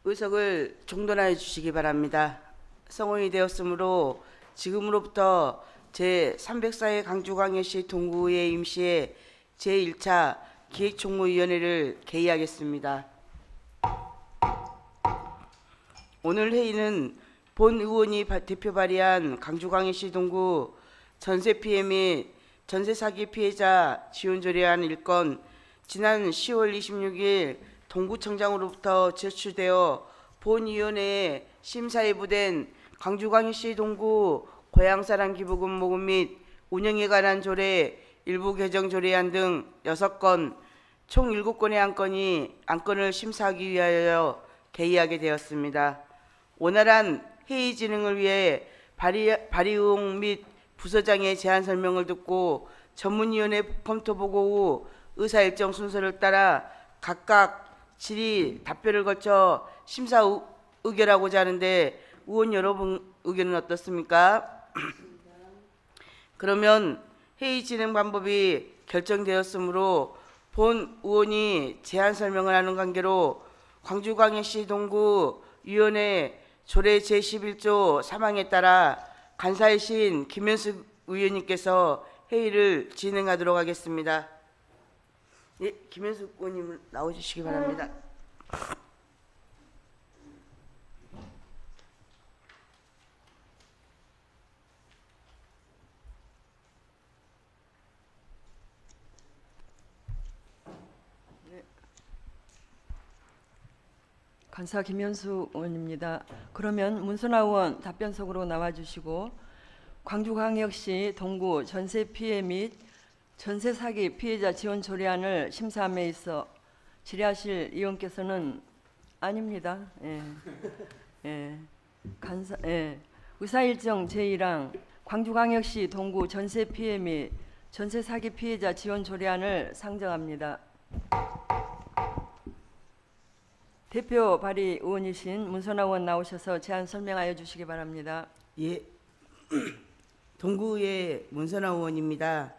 의석을 종돈하여 주시기 바랍니다. 성원이 되었으므로 지금으로부터 제304회 강주광역시 동구의 임시회 제1차 기획총무위원회를 개의하겠습니다. 오늘 회의는 본 의원이 대표 발의한 강주광역시 동구 전세 피해 및 전세 사기 피해자 지원 조례안 1건 지난 10월 26일 동구청장으로부터 제출되어 본위원회에 심사예부된 강주광역시 동구 고향사랑 기부금 모금 및 운영에 관한 조례 일부 개정 조례안 등 6건 총 7건의 안건을 심사하기 위하여 개의하게 되었습니다. 원활한 회의 진행을 위해 발의의혹 및 부서장의 제안 설명을 듣고 전문위원회 검토 보고 후 의사일정 순서를 따라 각각 질의 답변을 거쳐 심사 의결하고자 하는데 의원 여러분 의견은 어떻습니까? 그러면 회의 진행 방법이 결정되었으므로 본 의원이 제안 설명을 하는 관계로 광주광역시 동구 위원회 조례 제11조 3항에 따라 간사이신 김현숙 의원님께서 회의를 진행하도록 하겠습니다. 네, 김현숙 의원님 나와주시기 바랍니다. 간사 김현수 의원입니다. 그러면 문선아 의원 답변석으로 나와주시고 광주광역시 동구 전세 피해 및 전세 사기 피해자 지원 조례안을 심사함에 있어 질의하실 의원께서는 아닙니다. 의사일정 제1항 광주광역시 동구 전세 피해 및 전세 사기 피해자 지원 조례안을 상정합니다. 대표 발의 의원이신 문선아 의원 나오셔서 제안 설명하여 주시기 바랍니다. 예, 동구의 문선아 의원입니다.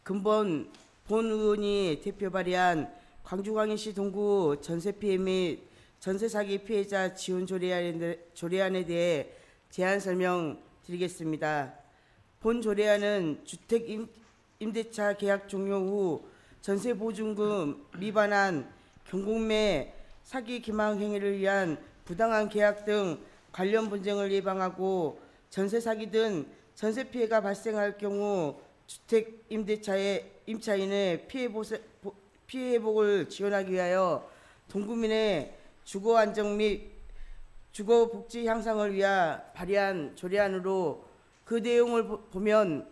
근본 본 의원이 대표 발의한 광주광역시 동구 전세 피해 및 전세 사기 피해자 지원 조례안에 대해 제안 설명 드리겠습니다. 본 조례안은 주택 임대차 계약 종료 후 전세 보증금 미반환, 경공매 사기 기망 행위를 위한 부당한 계약 등 관련 분쟁을 예방하고 전세 사기 등 전세 피해가 발생할 경우 주택 임대차의 임차인의 피해 회복을 지원하기 위하여 동구민의 주거 안정 및 주거 복지 향상을 위하 발의한 조례안으로 그 내용을 보면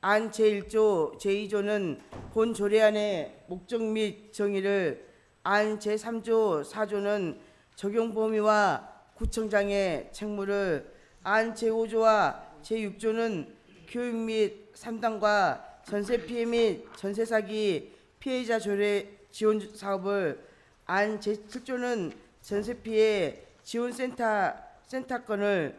안 제1조, 제2조는 본 조례안의 목적 및 정의를, 안 제3조, 4조는 적용 범위와 구청장의 책무를, 안 제5조와 제6조는 교육 및 상담과 전세 피해 및 전세 사기 피해자 조례 지원 사업을, 안 제7조는 전세 피해 지원센터건을,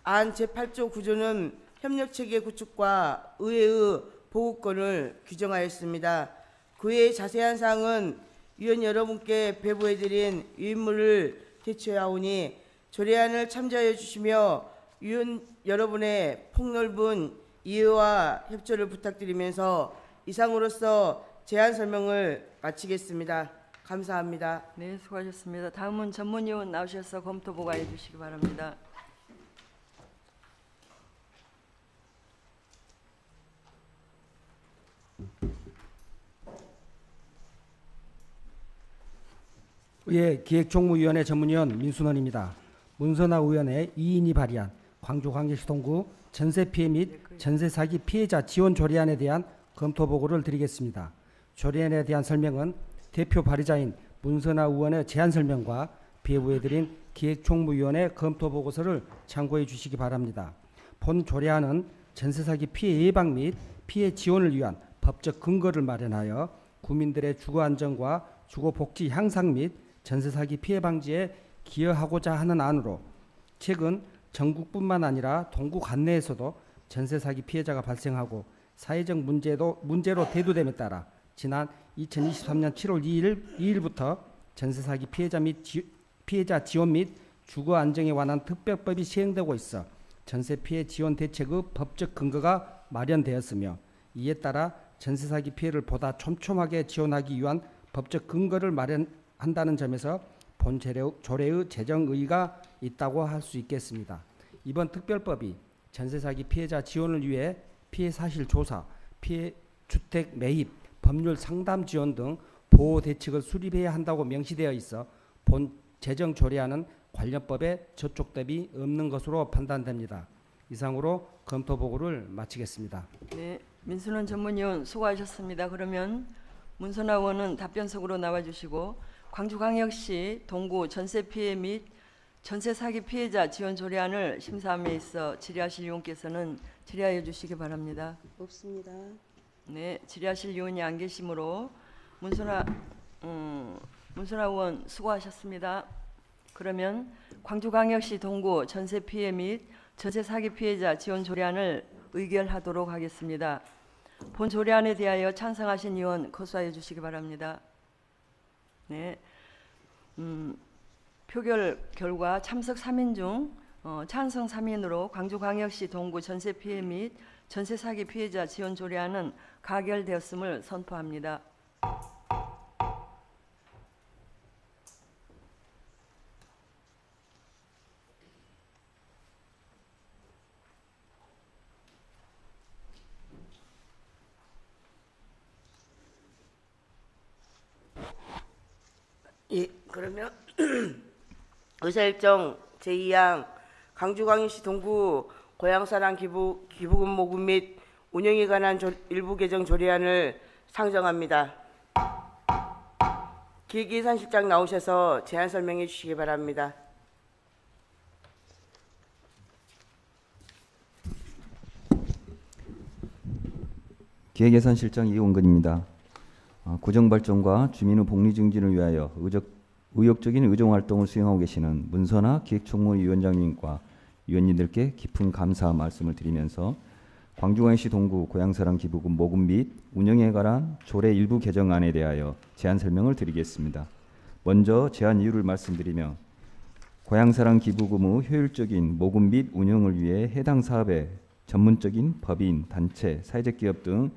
안 제8조 9조는 협력체계 구축과 의회의 보고권을 규정하였습니다. 그외 자세한 사항은 위원 여러분께 배부해드린 위임물을 제출하오니 조례안을 참조하여 주시며 위원 여러분의 폭넓은 이해와 협조를 부탁드리면서 이상으로서 제안 설명을 마치겠습니다. 감사합니다. 네, 수고하셨습니다. 다음은 전문위원 나오셔서 검토 보고해 주시기 바랍니다. 예, 기획총무위원회 전문위원 민순원입니다. 문선아 의원의 2인이 발의한 광주광역시 동구 전세 피해 및 전세 사기 피해자 지원 조례안에 대한 검토 보고를 드리겠습니다. 조례안에 대한 설명은 대표 발의자인 문선아 의원의 제안 설명과 배부해드린 기획총무위원회 검토 보고서를 참고해 주시기 바랍니다. 본 조례안은 전세 사기 피해 예방 및 피해 지원을 위한 법적 근거를 마련하여 국민들의 주거 안정과 주거 복지 향상 및 전세 사기 피해 방지에 기여하고자 하는 안으로 최근 전국뿐만 아니라 동구 관내에서도 전세 사기 피해자가 발생하고 사회적 문제로 대두됨에 따라 지난 2023년 7월 2일부터 전세 사기 피해자 및 피해자 지원 및 주거 안정에 관한 특별법이 시행되고 있어 전세 피해 지원 대책의 법적 근거가 마련되었으며 이에 따라 전세 사기 피해를 보다 촘촘하게 지원하기 위한 법적 근거를 마련한다는 점에서 본 조례의 제정 의의가 있다고 할 수 있겠습니다. 이번 특별법이 전세 사기 피해자 지원을 위해 피해 사실 조사, 피해 주택 매입, 법률 상담 지원 등 보호 대책을 수립해야 한다고 명시되어 있어 본 제정 조례안은 관련 법에 저촉 대비 없는 것으로 판단됩니다. 이상으로 검토 보고를 마치겠습니다. 네, 민순원 전문위원 수고하셨습니다. 그러면 문선아 의원은 답변석으로 나와주시고 광주광역시 동구 전세 피해 및 전세 사기 피해자 지원 조례안을 심사함에 있어 질의하실 위원께서는 질의하여 주시기 바랍니다. 없습니다. 네, 질의하실 위원이 안 계시므로 문선아 의원 수고하셨습니다. 그러면 광주광역시 동구 전세 피해 및 전세 사기 피해자 지원 조례안을 의결하도록 하겠습니다. 본 조례안에 대하여 찬성하신 의원 거수하여 주시기 바랍니다. 네, 표결 결과 참석 3인 중 찬성 3인으로 광주광역시 동구 전세 피해 및 전세 사기 피해자 지원 조례안은 가결되었음을 선포합니다. 예, 그러면 의사일정 제2항 광주광역시 동구 고향사랑 기부금 모금 및 운영에 관한 일부 개정 조례안을 상정합니다. 기획예산실장 나오셔서 제안 설명해 주시기 바랍니다. 기획예산실장 이원근입니다. 구정발전과 주민의 복리 증진을 위하여 의욕적인 의정활동을 수행하고 계시는 문선아 기획총무위원장님과 위원님들께 깊은 감사 말씀을 드리면서 광주광역시 동구 고향사랑 기부금 모금 및 운영에 관한 조례 일부 개정안에 대하여 제안 설명을 드리겠습니다. 먼저 제안 이유를 말씀드리며 고향사랑 기부금의 효율적인 모금 및 운영을 위해 해당 사업에 전문적인 법인, 단체, 사회적 기업 등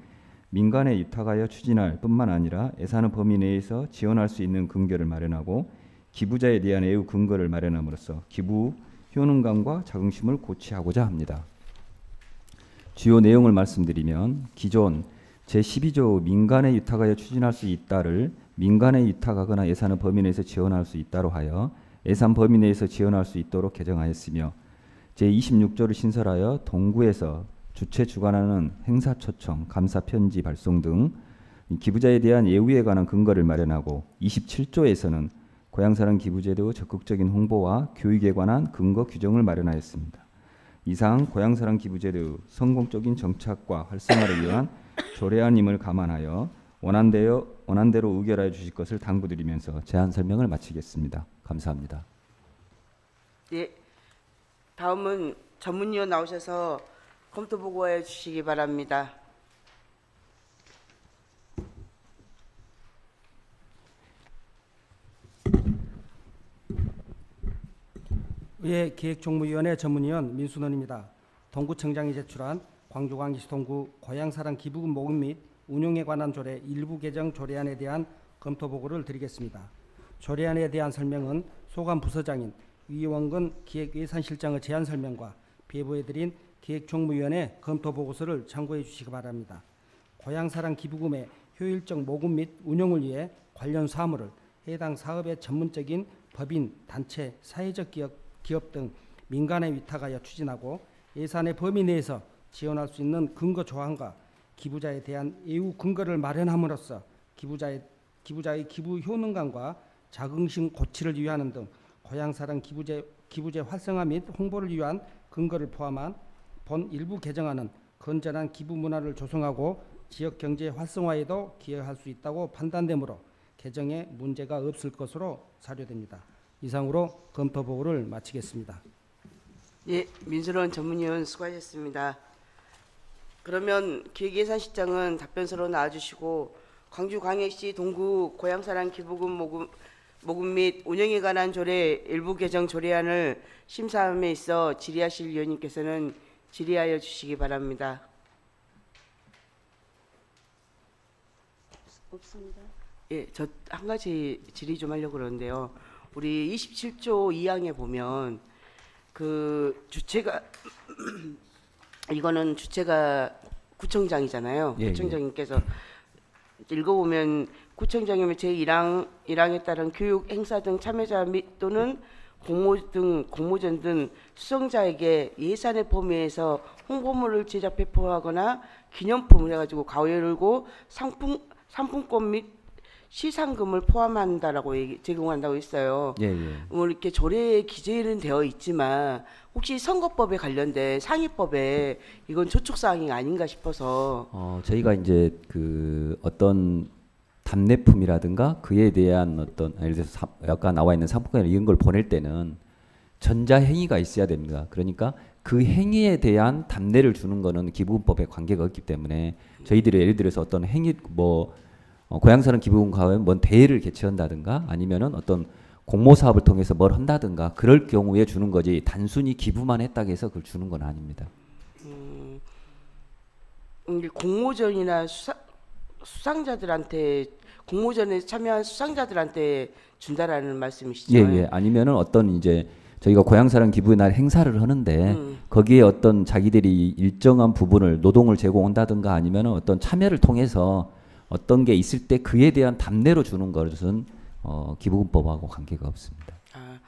민간에 위탁하여 추진할 뿐만 아니라 예산의 범위 내에서 지원할 수 있는 근거를 마련하고 기부자에 대한 애우 근거를 마련함으로써 기부 효능감과 자긍심을 고취하고자 합니다. 주요 내용을 말씀드리면 기존 제12조 민간에 위탁하여 추진할 수 있다를 민간에 위탁하거나 예산의 범위 내에서 지원할 수 있다로 하여 예산 범위 내에서 지원할 수 있도록 개정하였으며 제26조를 신설하여 동구에서 주최 주관하는 행사 초청, 감사 편지 발송 등 기부자에 대한 예우에 관한 근거를 마련하고 27조에서는 고향사랑 기부제도의 적극적인 홍보와 교육에 관한 근거 규정을 마련하였습니다. 이상 고향사랑 기부제도의 성공적인 정착과 활성화를 위한 조례안임을 감안하여 원안대로 의결하여 주실 것을 당부드리면서 제안 설명을 마치겠습니다. 감사합니다. 예, 다음은 전문위원 나오셔서 검토 보고해 주시기 바랍니다. 의회 기획총무위원회 전문위원 민순원입니다. 동구청장이 제출한 광주광역시 동구 고향사랑 기부금 모금 및 운용에 관한 조례 일부 개정 조례안에 대한 검토 보고를 드리겠습니다. 조례안에 대한 설명은 소관 부서장인 이원근 기획예산실장의 제안 설명과 배부해드린 기획총무위원회 검토 보고서를 참고해 주시기 바랍니다. 고향사랑 기부금의 효율적 모금 및 운용을 위해 관련 사무를 해당 사업의 전문적인 법인, 단체, 사회적 기업 등 민간에 위탁하여 추진하고 예산의 범위 내에서 지원할 수 있는 근거 조항과 기부자에 대한 예우 근거를 마련함으로써 기부자의 기부 효능감과 자긍심 고취를 위하는 등 고향사랑 기부제 활성화 및 홍보를 위한 근거를 포함한 본 일부 개정안은 건전한 기부 문화를 조성하고 지역 경제 활성화에도 기여할 수 있다고 판단되므로 개정에 문제가 없을 것으로 사료됩니다. 이상으로 검토 보고를 마치겠습니다. 예, 민순원 전문위원 수고하셨습니다. 그러면 기획예산실장은 답변서로 나와주시고 광주광역시 동구 고향사랑 기부금 모금 모금 및 운영에 관한 조례 일부 개정 조례안을 심사함에 있어 질의하실 위원님께서는 질의하여 주시기 바랍니다. 없습니다. 예, 저 한 가지 질의 좀 하려고 그러는데요. 우리 27조 2항에 보면 그 주체가 이거는 주체가 구청장이잖아요. 예, 구청장님께서 읽어보면 구청장이면 제1항에 따른 교육 행사 등 참여자 및 또는 공모전 등 수성자에게 예산의 범위에서 홍보물을 제작 배포하거나 기념품을 해가지고 가오 열고 상품권 및 시상금을 포함한다라고 제공한다고 했어요. 예, 예. 뭐 이렇게 조례에 기재는 되어 있지만 혹시 선거법에 관련된 상위법에 이건 저촉 사항이 아닌가 싶어서. 저희가 이제 그 어떤 답례품이라든가 그에 대한 어떤 예를 들어서 아까 나와 있는 상품권 이런 걸 보낼 때는 전자 행위가 있어야 됩니다. 그러니까 그 행위에 대한 답례를 주는 거는 기부금법에 관계가 없기 때문에 저희들이 예를 들어서 어떤 행위 고향사랑 기부금 가면 뭔 대회를 개최한다든가 아니면은 어떤 공모 사업을 통해서 뭘 한다든가 그럴 경우에 주는 거지 단순히 기부만 했다고 해서 그걸 주는 건 아닙니다. 공모전이나 수상자들한테 공모전에 참여한 수상자들한테 준다라는 말씀이시죠? 예, 예. 아니면은 어떤 이제 저희가 고향사랑 기부의 날 행사를 하는데 거기에 어떤 자기들이 일정한 부분을 노동을 제공한다든가 아니면은 어떤 참여를 통해서 어떤 게 있을 때 그에 대한 답례로 주는 것은 기부금법하고 관계가 없습니다.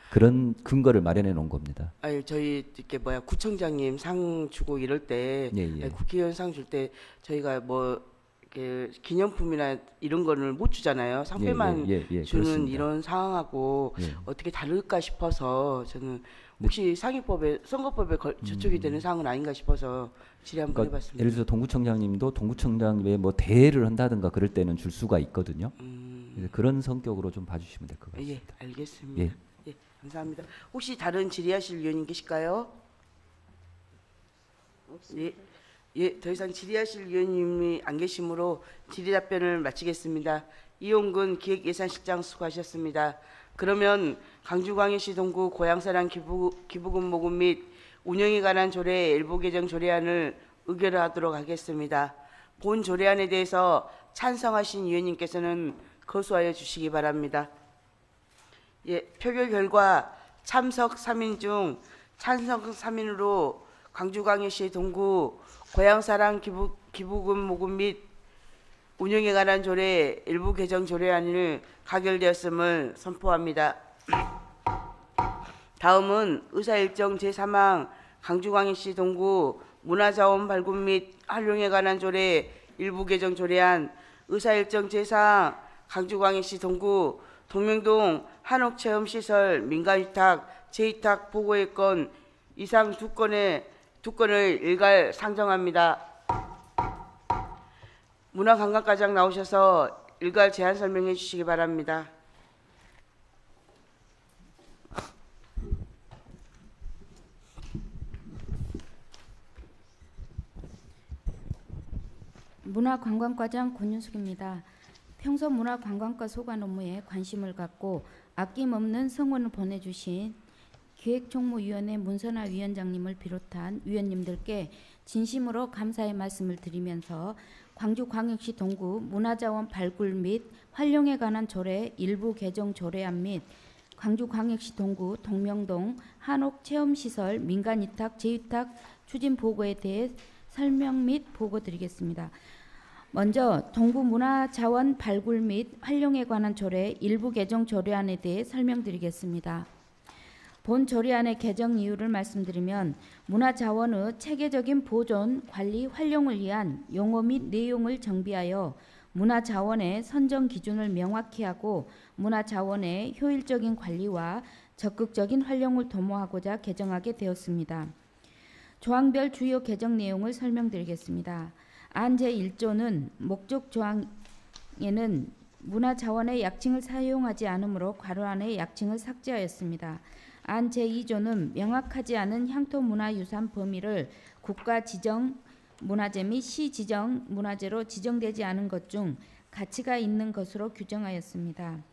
그런 근거를 마련해 놓은 겁니다. 아니 저희 이렇게 구청장님 상 주고 이럴 때 예, 예. 국회의원 상 줄 때 저희가 뭐 이렇게 기념품이나 이런 거를 못 주잖아요. 상패만 예, 주는 그렇습니다. 이런 상황하고 예. 어떻게 다를까 싶어서 저는 혹시 상위법에 선거법에 저촉이 되는 사항은 아닌가 싶어서 질의 한번 그러니까 해봤습니다. 예를 들어서 동구청장님도 동구청장에 뭐 대회를 한다든가 그럴 때는 줄 수가 있거든요. 그래서 그런 성격으로 좀 봐주시면 될 것 같습니다. 예, 알겠습니다. 예. 예, 감사합니다. 혹시 다른 질의하실 위원님 계실까요? 예, 예, 더 이상 질의하실 위원님이 안 계시므로 질의 답변을 마치겠습니다. 이용근 기획예산실장 수고하셨습니다. 그러면 강주광역시 동구 고향사랑 기부금 모금 및 운영에 관한 조례 일부 개정 조례안을 의결하도록 하겠습니다. 본 조례안에 대해서 찬성하신 위원님께서는 거수하여 주시기 바랍니다. 예, 표결 결과 참석 3인 중 찬성 3인으로 광주광역시 동구 고향사랑 기부금 모금 및 운영에 관한 조례 일부 개정 조례안을 가결되었음을 선포합니다. 다음은 의사일정 제3항 강주광역시 동구 문화자원 발굴 및 활용에 관한 조례 일부 개정 조례안 의사일정 제4항 강주광역시 동구 동명동 한옥체험시설 민간위탁 재위탁 보고의 건 이상 두 건을 일괄 상정합니다. 문화관광과장 나오셔서 일괄 제안 설명해 주시기 바랍니다. 문화관광과장 권윤숙입니다. 평소 문화관광과 소관 업무에 관심을 갖고 아낌없는 성원을 보내주신 기획총무위원회 문선아 위원장님을 비롯한 위원님들께 진심으로 감사의 말씀을 드리면서 광주광역시 동구 문화자원 발굴 및 활용에 관한 조례 일부 개정 조례안 및 광주광역시 동구 동명동 한옥체험시설 민간위탁 재위탁 추진 보고에 대해 설명 및 보고 드리겠습니다. 먼저 동구 문화자원 발굴 및 활용에 관한 조례 일부 개정 조례안에 대해 설명드리겠습니다. 본 조례안의 개정 이유를 말씀드리면 문화자원의 체계적인 보존, 관리, 활용을 위한 용어 및 내용을 정비하여 문화자원의 선정 기준을 명확히 하고 문화자원의 효율적인 관리와 적극적인 활용을 도모하고자 개정하게 되었습니다. 조항별 주요 개정 내용을 설명드리겠습니다. 안 제1조는 목적 조항에는 문화자원의 약칭을 사용하지 않으므로 괄호 안에 약칭을 삭제하였습니다. 안 제2조는 명확하지 않은 향토문화유산 범위를 국가 지정 문화재 및 시 지정 문화재로 지정되지 않은 것 중 가치가 있는 것으로 규정하였습니다.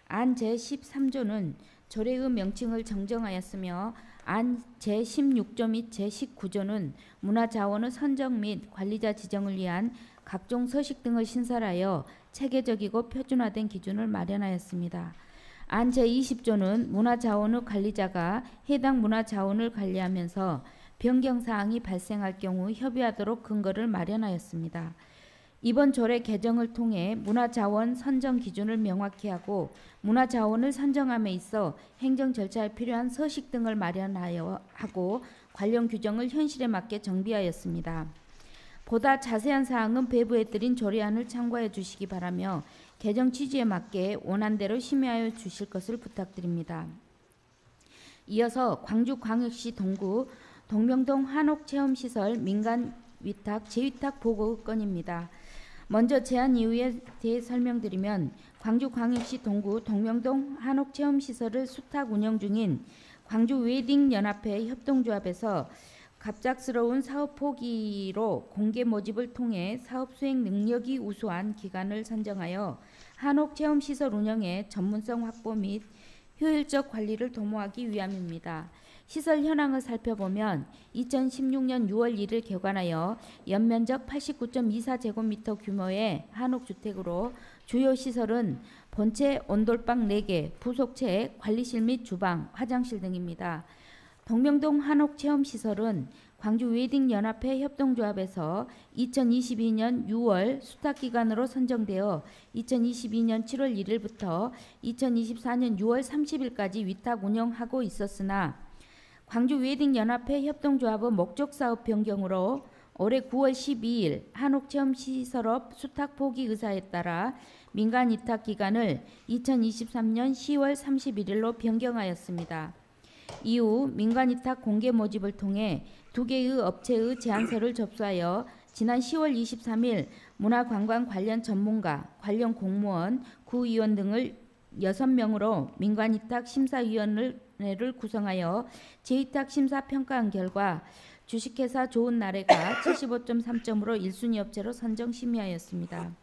안 제13조는 조례의 명칭을 정정하였으며 안 제16조 및 제19조는 문화자원의 선정 및 관리자 지정을 위한 각종 서식 등을 신설하여 체계적이고 표준화된 기준을 마련하였습니다. 안 제20조는 문화자원의 관리자가 해당 문화자원을 관리하면서 변경사항이 발생할 경우 협의하도록 근거를 마련하였습니다. 이번 조례 개정을 통해 문화자원 선정 기준을 명확히 하고 문화자원을 선정함에 있어 행정 절차에 필요한 서식 등을 마련하여 하고 관련 규정을 현실에 맞게 정비하였습니다. 보다 자세한 사항은 배부에 드린 조례안을 참고해 주시기 바라며 개정 취지에 맞게 원안대로 심의하여 주실 것을 부탁드립니다. 이어서 광주광역시 동구 동명동 한옥체험시설 민간 위탁 재위탁 보고 건입니다. 먼저 제안 이유에 대해 설명드리면 광주광역시 동구 동명동 한옥체험시설을 수탁 운영 중인 광주웨딩연합회 협동조합에서 갑작스러운 사업 포기로 공개 모집을 통해 사업 수행 능력이 우수한 기관을 선정하여 한옥체험시설 운영의 전문성 확보 및 효율적 관리를 도모하기 위함입니다. 시설 현황을 살펴보면 2016년 6월 1일 개관하여 연면적 89.24제곱미터 규모의 한옥주택으로 주요 시설은 본체 온돌방 4개, 부속체 관리실 및 주방, 화장실 등입니다. 동명동 한옥체험시설은 광주웨딩연합회 협동조합에서 2022년 6월 수탁기관으로 선정되어 2022년 7월 1일부터 2024년 6월 30일까지 위탁 운영하고 있었으나 광주웨딩연합회 협동조합의 목적사업 변경으로 올해 9월 12일 한옥체험시설업 수탁 포기 의사에 따라 민간 위탁 기간을 2023년 10월 31일로 변경하였습니다. 이후 민간 위탁 공개 모집을 통해 2개의 업체의 제안서를 접수하여 지난 10월 23일 문화관광 관련 전문가, 관련 공무원, 구의원 등을 6명으로 민간 위탁 심사위원회를 구성하여 재위탁 심사 평가한 결과 주식회사 좋은 나래가 75.3점으로 1순위 업체로 선정 심의하였습니다.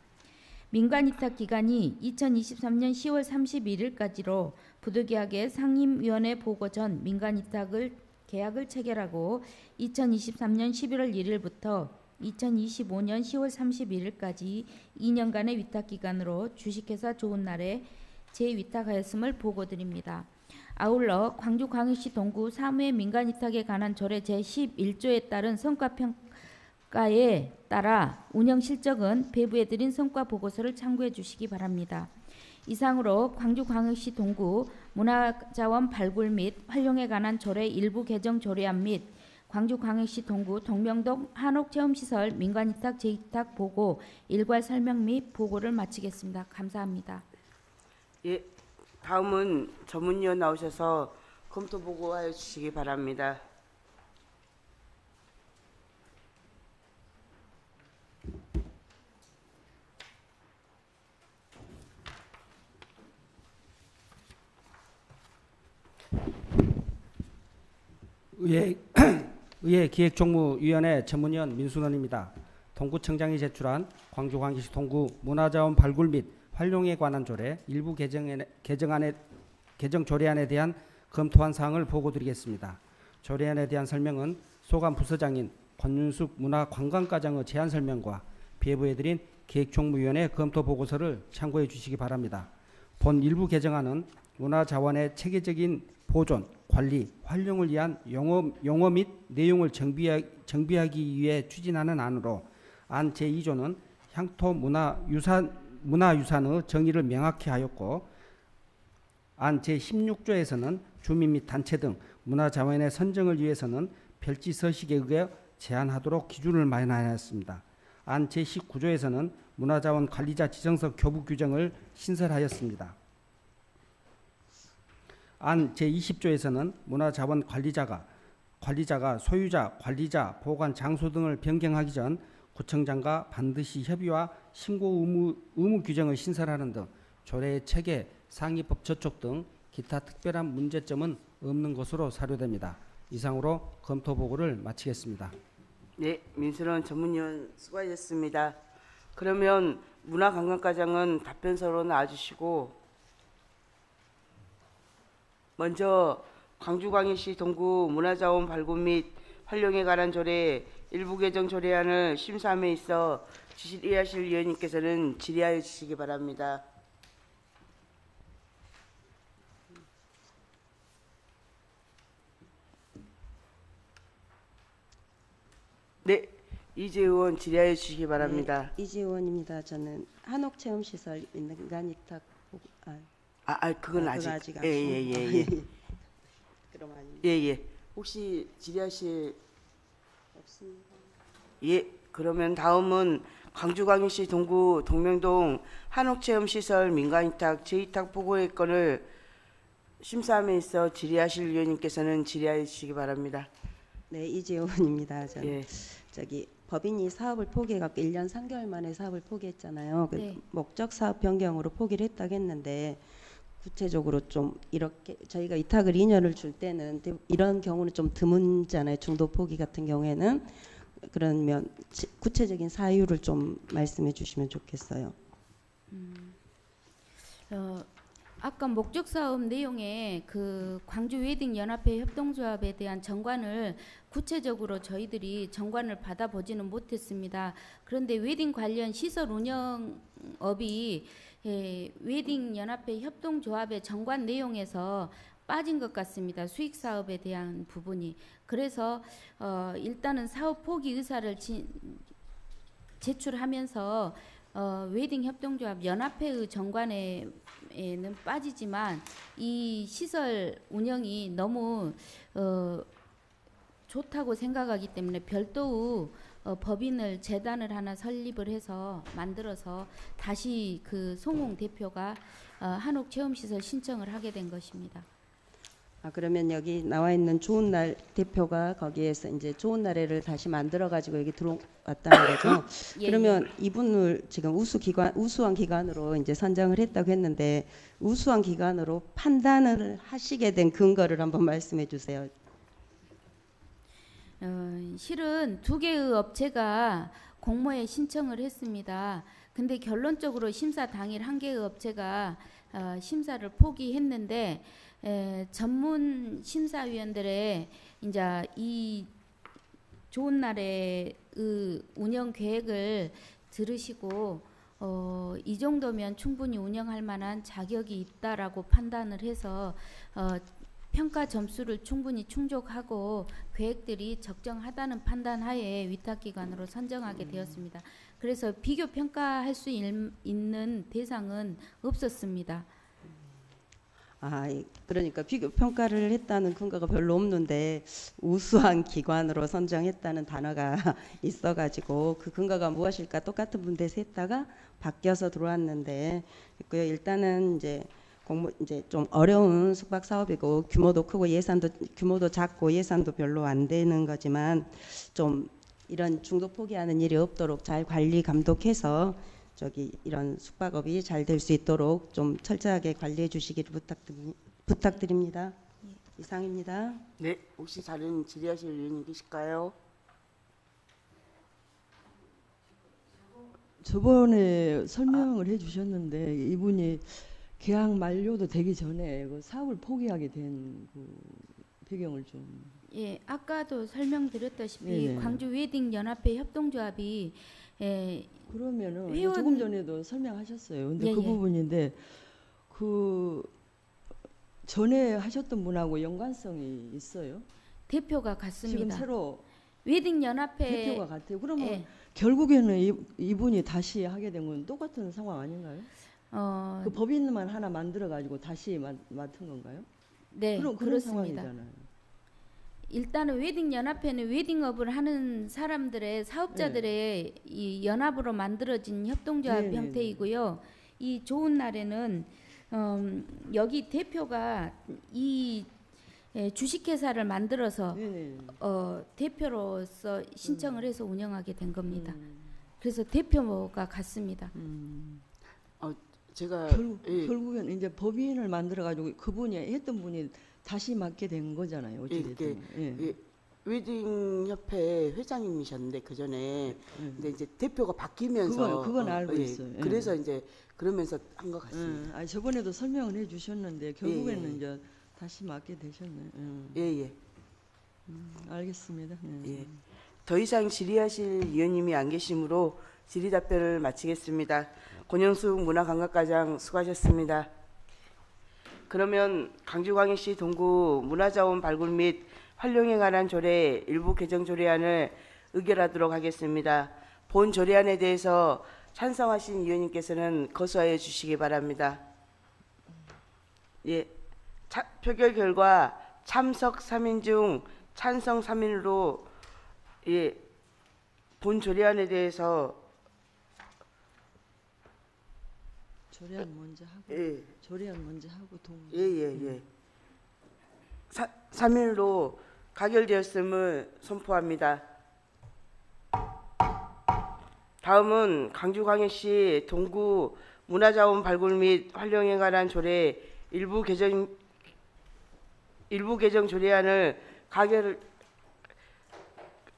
민간 위탁 기간이 2023년 10월 31일까지로 부득이하게 상임위원회 보고 전 민간 위탁을 계약을 체결하고 2023년 11월 1일부터 2025년 10월 31일까지 2년간의 위탁 기간으로 주식회사 좋은 날에 재위탁하였음을 보고드립니다. 아울러 광주광역시 동구 사무의 민간 위탁에 관한 조례 제11조에 따른 성과평가에 따라 운영 실적은 배부해 드린 성과 보고서를 참고해 주시기 바랍니다. 이상으로 광주광역시 동구 문화자원 발굴 및 활용에 관한 조례 일부 개정 조례안 및 광주광역시 동구 동명동 한옥체험시설 민간위탁 재위탁 보고 일괄 설명 및 보고를 마치겠습니다. 감사합니다. 예, 다음은 전문위원 나오셔서 검토 보고하여 주시기 바랍니다. 의회 기획총무위원회 전문위원 민순원입니다. 동구청장이 제출한 광주광역시 동구 문화자원 발굴 및 활용에 관한 조례 일부 개정 조례안에 대한 검토한 사항을 보고드리겠습니다. 조례안에 대한 설명은 소관 부서장인 권윤숙 문화관광과장의 제안 설명과 배부해드린 기획총무위원회 검토 보고서를 참고해 주시기 바랍니다. 본 일부 개정안은 문화자원의 체계적인 보존, 관리, 활용을 위한 용어 및 내용을 정비하기 위해 추진하는 안으로 안 제2조는 향토 문화유산의 정의를 명확히 하였고 안 제16조에서는 주민 및 단체 등 문화자원의 선정을 위해서는 별지 서식에 의해 제한하도록 기준을 마련하였습니다. 안 제19조에서는 문화자원 관리자 지정서 교부 규정을 신설하였습니다. 안 제20조에서는 문화자원 관리자가 소유자, 관리자, 보관 장소 등을 변경하기 전 구청장과 반드시 협의와 신고 의무 규정을 신설하는 등 조례의 체계, 상위법 저촉 등 기타 특별한 문제점은 없는 것으로 사료됩니다. 이상으로 검토 보고를 마치겠습니다. 네, 민순원 전문위원 수고하셨습니다. 그러면 문화관광과장은 답변서로 나와주시고 먼저 광주광역시 동구 문화자원 발굴 및 활용에 관한 조례 일부 개정 조례안을 심사함에 있어 질의하실 위원님께서는 질의하여 주시기 바랍니다. 네, 이재 의원 질의하여 주시기 바랍니다. 네, 이지 의원입니다. 저는 한옥체험시설 민간위탁 그건 그거 아직. 아직 안 예. 그럼 아닙니다. 예. 혹시 질의하실 없습니다. 예, 그러면 다음은 광주광역시 동구 동명동 한옥체험시설 민간위탁 재위탁 보고의 건을 심사함에 있어 질의하실 위원님께서는 질의하여 주시기 바랍니다. 네, 이지 의원입니다. 저는 예, 저기 법인이 사업을 포기해갖고 1년 3개월 만에 사업을 포기했잖아요. 그 네. 목적 사업 변경으로 포기를 했다고 했는데 구체적으로 좀 이렇게 저희가 위탁을 2년을 줄 때는 이런 경우는 좀 드문잖아요. 중도 포기 같은 경우에는. 그러면 구체적인 사유를 좀 말씀해 주시면 좋겠어요. 아까 목적 사업 내용에 그 광주 웨딩 연합회 협동조합에 대한 정관을 구체적으로 저희들이 정관을 받아보지는 못했습니다. 그런데 웨딩 관련 시설 운영업이 웨딩 연합회 협동조합의 정관 내용에서 빠진 것 같습니다. 수익 사업에 대한 부분이. 그래서 일단은 사업 포기 의사를 제출하면서 웨딩 협동조합 연합회의 정관에는 빠지지만 이 시설 운영이 너무 좋다고 생각하기 때문에 별도의 법인을 재단을 하나 설립을 해서 만들어서 다시 그 송홍 대표가 한옥체험시설 신청을 하게 된 것입니다. 그러면 여기 나와 있는 좋은 날 대표가 거기에서 이제 좋은 날에를 다시 만들어 가지고 여기 들어왔다는 거죠. 예, 그러면 이분을 지금 우수한 기관으로 이제 선정을 했다고 했는데 우수한 기관으로 판단을 하시게 된 근거를 한번 말씀해 주세요. 실은 2개의 업체가 공모에 신청을 했습니다. 근데 결론적으로 심사 당일 1개의 업체가 심사를 포기했는데 전문 심사위원들의 이제 이 좋은 날의 운영 계획을 들으시고 이 정도면 충분히 운영할 만한 자격이 있다라고 판단을 해서 평가 점수를 충분히 충족하고 계획들이 적정하다는 판단하에 위탁기관으로 선정하게 되었습니다. 그래서 비교 평가할 수 있는 대상은 없었습니다. 그러니까 비교 평가를 했다는 근거가 별로 없는데 우수한 기관으로 선정했다는 단어가 있어가지고 그 근거가 무엇일까 똑같은 분대에서 했다가 바뀌어서 들어왔는데 있고요. 일단은 이제 좀 어려운 숙박 사업이고 규모도 크고 규모도 작고 예산도 별로 안 되는 거지만 좀 이런 중도 포기하는 일이 없도록 잘 관리 감독해서 이런 숙박업이 잘 될 수 있도록 좀 철저하게 관리해 주시기를 부탁드립니다. 이상입니다. 네, 혹시 다른 질의하실 위원님 계실까요? 저번에 설명을 해주셨는데 이분이 계약 만료도 되기 전에 그 사업을 포기하게 된 그 배경을 좀. 예, 아까도 설명드렸다시피 네네. 광주 웨딩 연합회 협동조합이 그러면은 회원- 조금 전에도 설명하셨어요. 근데 그 예. 부분인데 그 전에 하셨던 분하고 연관성이 있어요? 대표가 지금 같습니다. 새로 웨딩 연합회 대표가 같아요. 그러면 예, 결국에는 이분이 다시 하게 된 건 똑같은 상황 아닌가요? 그 네, 법인만 하나 만들어 가지고 다시 맡은 건가요? 네, 그런 그렇습니다. 상황이잖아요. 일단은 웨딩 연합회는 웨딩업을 하는 사람들의 사업자들의 이 연합으로 만들어진 협동조합 네네네. 형태이고요. 이 좋은 날에는 여기 대표가 이 주식회사를 만들어서 네네. 대표로서 신청을 해서 운영하게 된 겁니다. 그래서 대표가 같습니다. 제가 예, 결국엔 이제 법인을 만들어 가지고 그분이 했던 분이 다시 맡게 된 거잖아요. 어찌됐든. 예, 웨딩 협회 회장님이셨는데 그 전에 근데 이제 대표가 바뀌면서 그건 알고 있어요. 예. 그래서 이제 그러면서 한 것 같습니다. 저번에도 설명을 해주셨는데 결국에는 예. 이제 다시 맡게 되셨네요. 예. 알겠습니다. 예. 더 이상 질의하실 위원님이 안 계시므로 질의 답변을 마치겠습니다. 권영숙 문화관광과장 수고하셨습니다. 그러면 강주광역시 동구 문화자원 발굴 및 활용에 관한 조례 일부 개정 조례안을 의결하도록 하겠습니다. 본 조례안에 대해서 찬성하신 위원님께서는 거수하여 주시기 바랍니다. 예, 표결 결과 참석 3인 중 찬성 3인으로 예, 본 조례안에 대해서 조례안 먼저 하고 예. 조례안 먼저 하고 예. 3일로 가결되었음을 선포합니다. 다음은 강주광역시 동구 문화자원 발굴 및 활용에 관한 조례 일부 개정 조례안을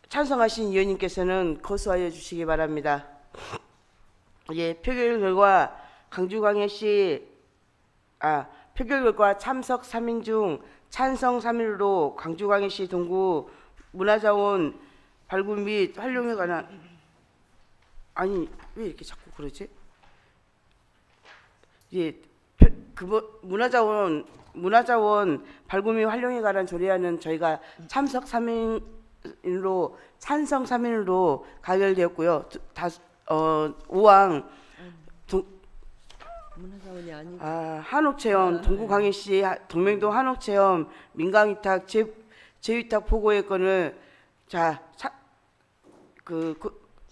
찬성하신 위원님께서는 거수하여 주시기 바랍니다. 예, 표결 결과 표결 결과 참석 3인 중 찬성 3인으로 강주광역시 동구 문화자원 발굴 및 활용에 관한 아니 왜 이렇게 자꾸 그러지? 예, 문화자원 발굴 및 활용에 관한 조례안은 저희가 참석 3인으로 찬성 3인으로 가결되었고요. 5항 문화자원이 아니고 한옥체험 동구광역시 동명동 한옥체험 민간위탁 재위탁 보고의 건을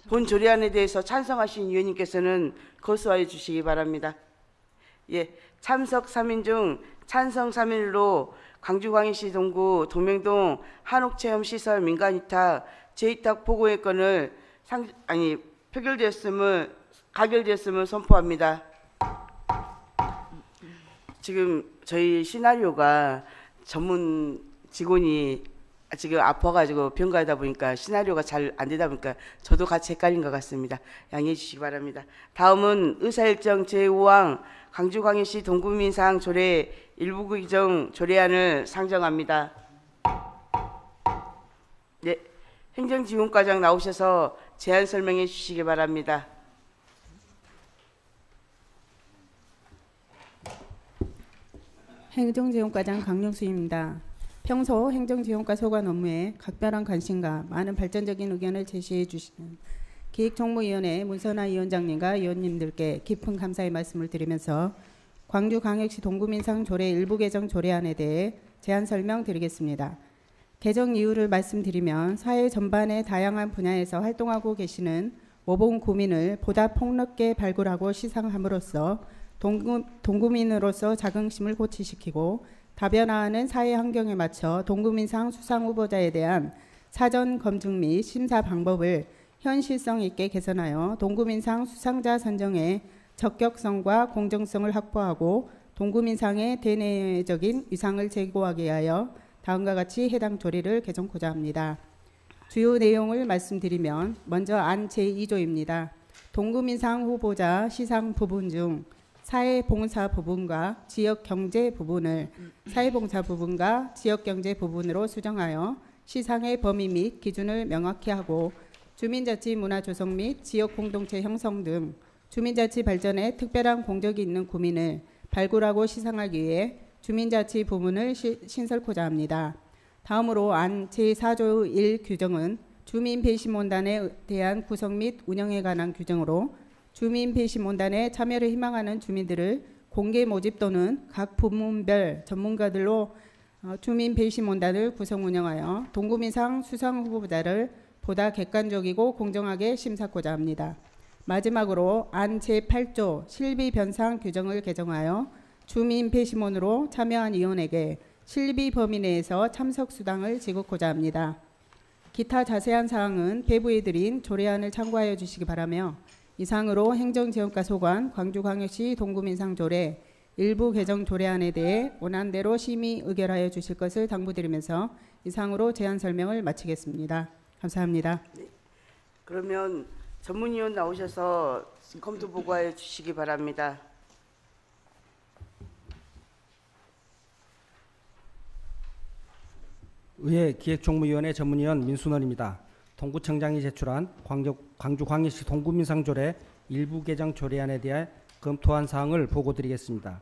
본 조례안에 대해서 찬성하신 위원님께서는 거수하여 주시기 바랍니다. 예, 참석 3인 중 찬성 3인으로 광주광역시 동구 동명동 한옥체험 시설 민간위탁 재위탁 보고의 건을 가결되었음을 선포합니다. 지금 저희 시나리오가 전문 직원이 지금 아파가지고 병 가다 보니까 시나리오가 잘 안 되다 보니까 저도 같이 헷갈린 것 같습니다. 양해해 주시기 바랍니다. 다음은 의사일정 제5항 강주광역시 동구민상 조례 일부 규정 조례안을 상정합니다. 네, 행정지원과장 나오셔서 제안 설명해 주시기 바랍니다. 행정지원과장 강용수입니다. 평소 행정지원과 소관 업무에 각별한 관심과 많은 발전적인 의견을 제시해 주시는 기획정무위원회 문선아 위원장님과 위원님들께 깊은 감사의 말씀을 드리면서 광주광역시 동구민상 조례 일부 개정 조례안에 대해 제안 설명드리겠습니다. 개정 이유를 말씀드리면 사회 전반의 다양한 분야에서 활동하고 계시는 모범 구민을 보다 폭넓게 발굴하고 시상함으로써 동구민으로서 자긍심을 고취시키고 다변화하는 사회 환경에 맞춰 동구민상 수상 후보자에 대한 사전 검증 및 심사 방법을 현실성 있게 개선하여 동구민상 수상자 선정에 적격성과 공정성을 확보하고 동구민상의 대내적인 위상을 제고하기 위하여 다음과 같이 해당 조례를 개정코자 합니다. 주요 내용을 말씀드리면 먼저 안 제2조입니다. 동구민상 후보자 시상 부분 중 사회봉사 부분과 지역경제 부분을 사회봉사 부분과 지역경제 부분으로 수정하여 시상의 범위 및 기준을 명확히 하고 주민자치 문화 조성 및 지역공동체 형성 등 주민자치 발전에 특별한 공적이 있는 구민을 발굴하고 시상하기 위해 주민자치 부문을 신설코자 합니다. 다음으로 안 제4조 1 규정은 주민배심원단에 대한 구성 및 운영에 관한 규정으로 주민배심원단에 참여를 희망하는 주민들을 공개 모집 또는 각 부문별 전문가들로 주민배심원단을 구성 운영하여 동구민상 수상 후보자를 보다 객관적이고 공정하게 심사하고자 합니다. 마지막으로 안 제8조 실비 변상 규정을 개정하여 주민배심원으로 참여한 위원에게 실비 범위 내에서 참석 수당을 지급하고자 합니다. 기타 자세한 사항은 배부에 드린 조례안을 참고하여 주시기 바라며 이상으로 행정지원과 소관 광주광역시 동구민상조례 일부 개정 조례안에 대해 원안대로 심의 의결하여 주실 것을 당부드리면서 이상으로 제안 설명을 마치겠습니다. 감사합니다. 네. 그러면 전문위원 나오셔서 검토 보고하여 주시기 바랍니다. 의회 기획총무위원회 전문위원 민순원입니다. 동구청장이 제출한 광주광역시 동구민상조례 일부 개정 조례안에 대해 검토한 사항을 보고드리겠습니다.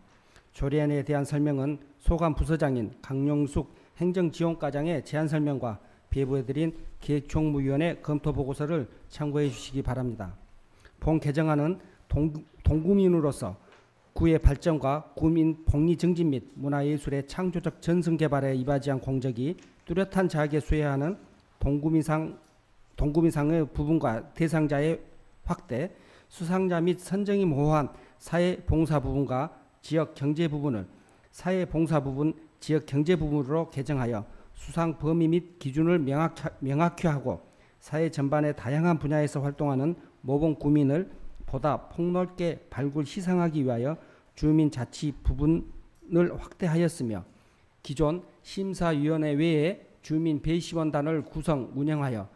조례안에 대한 설명은 소관 부서장인 강용숙 행정지원과장의 제안 설명과 배부해드린 기획총무위원회 검토보고서를 참고해 주시기 바랍니다. 본 개정안은 동구민으로서 구의 발전과 구민 복리 증진 및 문화예술의 창조적 전승 개발에 이바지한 공적이 뚜렷한 자에게 수여하는 동구민상의 부분과 대상자의 확대, 수상자 및 선정이 모호한 사회봉사 부분과 지역 경제 부분을 사회봉사 부분, 지역 경제 부분으로 개정하여 수상 범위 및 기준을 명확히 하고 사회 전반의 다양한 분야에서 활동하는 모범 구민을 보다 폭넓게 발굴 시상하기 위하여 주민자치 부분을 확대하였으며 기존 심사위원회 외에 주민 배시원단을 구성 운영하여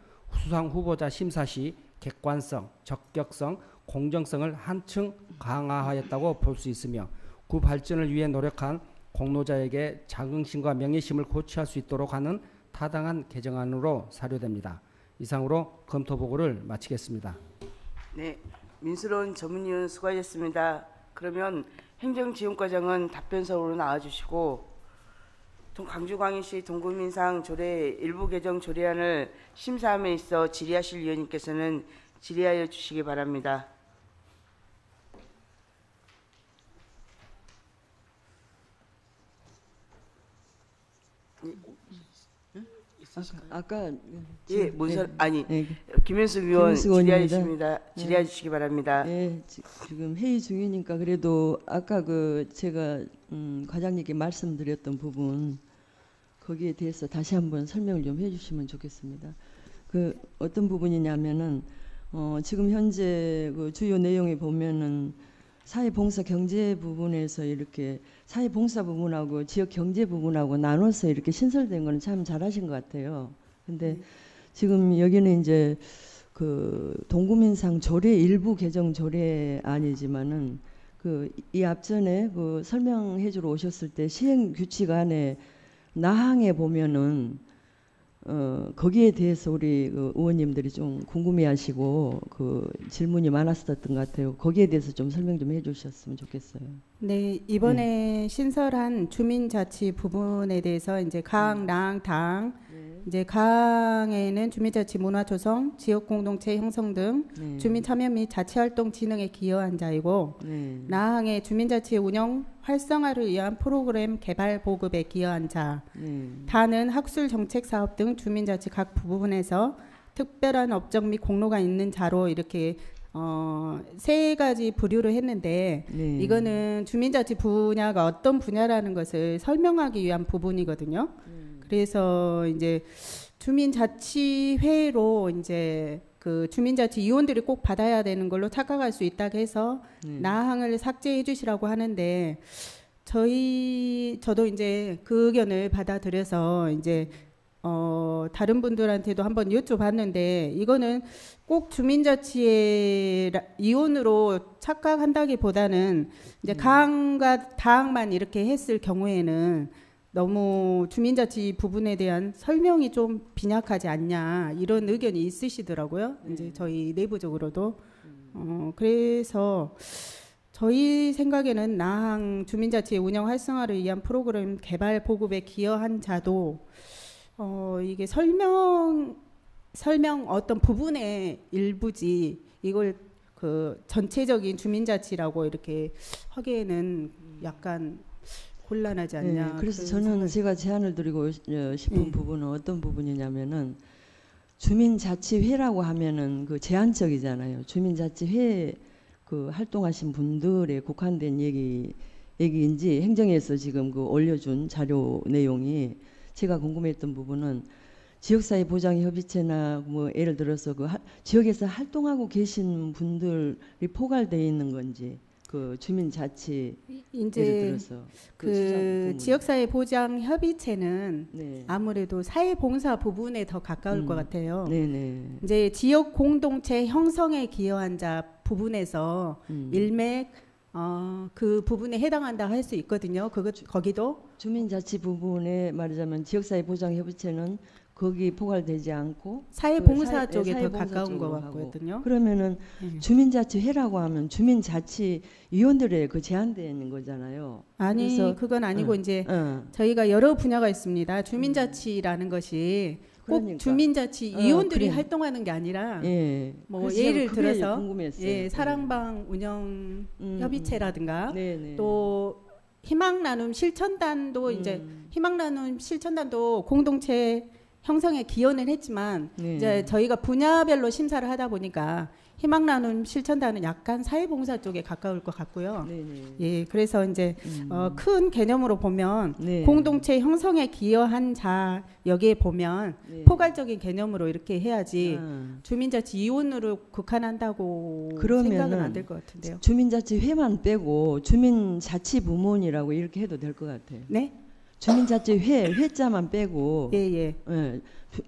수상 후보자 심사 시 객관성, 적격성, 공정성을 한층 강화하였다고 볼 수 있으며 구 발전을 위해 노력한 공로자에게 자긍심과 명예심을 고취할 수 있도록 하는 타당한 개정안으로 사료됩니다. 이상으로 검토 보고를 마치겠습니다. 네, 민수론 전문위원 수고하셨습니다. 그러면 행정지원과장은 답변서로 나와주시고 광주광역시 동구민상 조례 일부 개정 조례안을 심사함에 있어 질의하실 위원님께서는 질의하여 주시기 바랍니다. 아까 예, 문서 아니 네. 김현숙 의원 김현숙 의원입니다. 질의하십니다. 질의해 주시기 바랍니다. 네, 지금 회의 중이니까 그래도 아까 제가 과장님께 말씀드렸던 부분 거기에 대해서 다시 한번 설명을 좀 해주시면 좋겠습니다. 어떤 부분이냐면은 지금 현재 주요 내용에 보면은 사회봉사 경제 부분에서 이렇게 사회봉사 부분하고 지역 경제 부분하고 나눠서 이렇게 신설된 거는 참 잘하신 것 같아요. 근데 지금 여기는 이제 동구민상 조례 일부 개정 조례안이지만은 이 앞전에 설명해주러 오셨을 때 시행 규칙 안에 나항에 보면은 거기에 대해서 우리 의원님들이 좀 궁금해하시고 질문이 많았었던 것 같아요. 거기에 대해서 좀 설명 좀 해주셨으면 좋겠어요. 네, 이번에 신설한 주민자치 부분에 대해서 이제 강, 랑, 당, 이제 강에는 주민자치 문화 조성, 지역 공동체 형성 등 주민 참여 및 자치활동 진흥에 기여한 자이고, 나항의 주민자치 운영 활성화를 위한 프로그램 개발 보급에 기여한 자, 다는 학술 정책 사업 등 주민자치 각 부분에서 특별한 업적 및 공로가 있는 자로 이렇게 세 가지 부류를 했는데 이거는 주민자치 분야가 어떤 분야라는 것을 설명하기 위한 부분이거든요. 그래서 이제 주민자치회로 이제 주민자치 의원들이 꼭 받아야 되는 걸로 착각할 수 있다고 해서 나항을 삭제해 주시라고 하는데 저도 이제 그 의견을 받아들여서 이제 다른 분들한테도 한번 여쭤봤는데 이거는 꼭 주민자치의 이혼으로 착각한다기보다는 이제 강과 당만 이렇게 했을 경우에는 너무 주민자치 부분에 대한 설명이 좀 빈약하지 않냐 이런 의견이 있으시더라고요. 이제 저희 내부적으로도 그래서 저희 생각에는 나항 주민자치의 운영 활성화를 위한 프로그램 개발 보급에 기여한 자도 이게 설명 어떤 부분의 일부지 이걸 전체적인 주민자치라고 이렇게 하기에는 약간 곤란하지 않냐. 네, 그래서 저는 제가 제안을 드리고 싶은 부분은 어떤 부분이냐면은 주민자치회라고 하면은 제한적이잖아요. 주민자치회 활동하신 분들의 국한된 얘기인지 행정에서 지금 올려준 자료 내용이 제가 궁금했던 부분은 지역사회 보장협의체나 예를 들어서 지역에서 활동하고 계신 분들이 포괄되어 있는 건지 주민자치 이제 예를 들어서 지역사회 보장협의체는 아무래도 사회봉사 부분에 더 가까울 것 같아요. 네네. 이제 지역 공동체 형성에 기여한 자 부분에서 일맥 그 부분에 해당한다 할 수 있거든요. 거기도 주민자치 부분에 말하자면 지역사회 보장협의체는 거기 포괄되지 않고 사회봉사 그 쪽에 더 사회봉사 가까운 것 쪽으로 하고. 같거든요. 그러면은 주민자치회라고 하면 주민자치위원들에 그 제한되어 있는 거잖아요. 아니 그래서- 그건 아니고 이제 어. 저희가 여러 분야가 있습니다. 주민자치라는 것이 꼭 그러니까. 주민자치 위원들이 그래. 활동하는 게 아니라 예. 뭐 그래서 예를 그게 들어서 궁금했어요. 예, 사랑방 운영 협의체라든가 네네. 또 희망 나눔 실천단도 이제 희망 나눔 실천단도 공동체 형성에 기여는 했지만 네. 이제 저희가 분야별로 심사를 하다 보니까 희망 나눔 실천단은 약간 사회봉사 쪽에 가까울 것 같고요. 네네. 예, 그래서 이제 큰 개념으로 보면 네. 공동체 형성에 기여한 자 여기에 보면 네. 포괄적인 개념으로 이렇게 해야지 아. 주민자치 이원으로 국한한다고 그러면은 생각은 안 될 것 같은데요. 주민자치회만 빼고 주민자치부문이라고 이렇게 해도 될 것 같아요. 네? 주민자치회 회자만 빼고 예, 예. 예.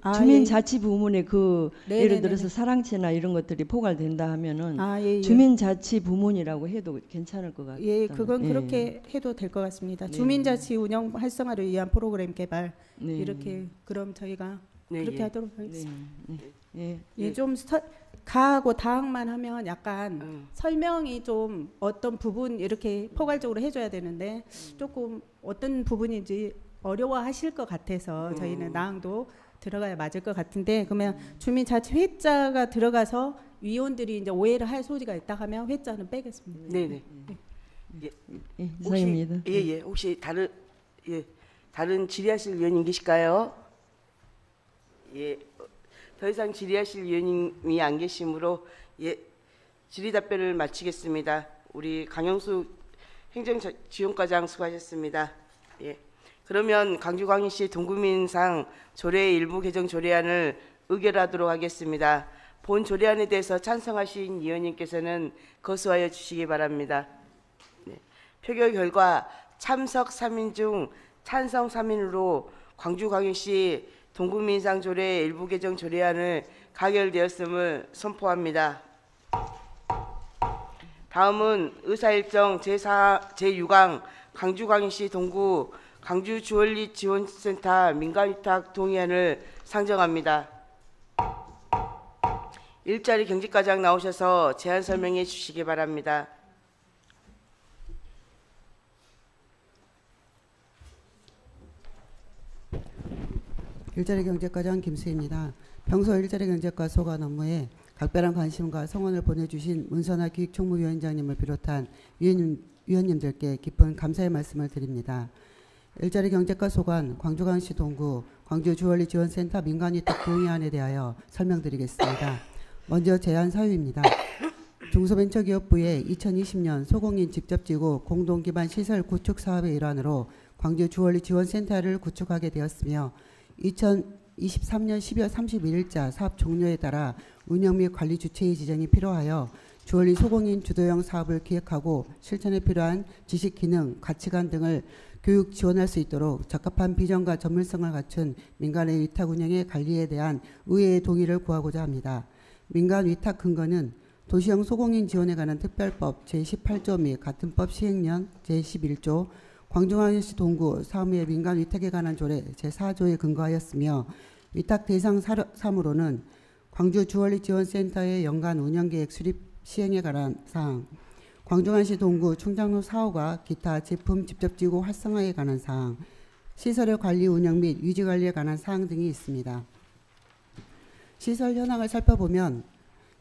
아, 주민자치부문에 그 네, 예를 네, 들어서 네. 사랑채나 이런 것들이 포괄된다 하면은 아, 예, 예. 주민자치부문이라고 해도 괜찮을 것 같아요. 예, 그건 그렇게 해도 될 것 같습니다. 네. 주민자치 운영 활성화를 위한 프로그램 개발 네. 이렇게 그럼 저희가 네, 그렇게 예. 하도록 네. 하겠습니다. 예. 예, 좀 가하고 다항만 하면 약간 음. 설명이 좀 어떤 부분 이렇게 포괄적으로 해줘야 되는데 조금 어떤 부분인지 어려워하실 것 같아서 저희는 나항도 들어가야 맞을 것 같은데 그러면 주민자치 회자가 들어가서 위원들이 이제 오해를 할 소지가 있다 하면 회자는 빼겠습니다. 네네. 예, 혹시 이상입니다. 예예 혹시 다른 질의하실 위원님 계실까요? 예. 더 이상 질의하실 위원님이 안 계시므로 예 질의 답변을 마치겠습니다. 우리 강영수 행정지원과장 수고하셨습니다. 예. 그러면 광주광역시 동구민상 조례 일부 개정 조례안을 의결하도록 하겠습니다. 본 조례안에 대해서 찬성하신 위원님께서는 거수하여 주시기 바랍니다. 네. 표결 결과 참석 3인 중 찬성 3인으로 광주광역시 동구민상 조례 일부 개정 조례안을 가결되었음을 선포합니다. 다음은 의사일정 제6항 광주광역시 동구 광주 주얼리 지원센터 민간위탁 동의안을 상정합니다. 일자리 경제과장 나오셔서 제안 설명해 주시기 바랍니다. 일자리 경제과장 김수희입니다. 평소 일자리 경제과 소관 업무에 각별한 관심과 성원을 보내주신 문선아 기획총무위원장님을 비롯한 위원님들께 깊은 감사의 말씀을 드립니다. 일자리 경제과 소관 광주광역시 동구 광주 주얼리 지원센터 민간위탁 동의안에 대하여 설명드리겠습니다. 먼저 제안 사유입니다. 중소벤처기업부의 2020년 소공인 직접지구 공동기반 시설 구축 사업의 일환으로 광주 주얼리 지원센터를 구축하게 되었으며 2023년 12월 31일자 사업 종료에 따라 운영 및 관리 주체의 지정이 필요하여 주얼리 소공인 주도형 사업을 기획하고 실천에 필요한 지식, 기능, 가치관 등을 교육 지원할 수 있도록 적합한 비전과 전문성을 갖춘 민간의 위탁 운영의 관리에 대한 의회의 동의를 구하고자 합니다. 민간 위탁 근거는 도시형 소공인 지원에 관한 특별법 제18조 및 같은 법 시행령 제11조 광주광역시 동구 사무의 민간 위탁에 관한 조례 제4조에 근거하였으며 위탁 대상 사무로는 광주 주얼리 지원센터의 연간 운영계획 수립 시행에 관한 사항, 광주광역시 동구 충장로 사호가 기타 제품 직접지구 활성화에 관한 사항, 시설의 관리 운영 및 유지 관리에 관한 사항 등이 있습니다. 시설 현황을 살펴보면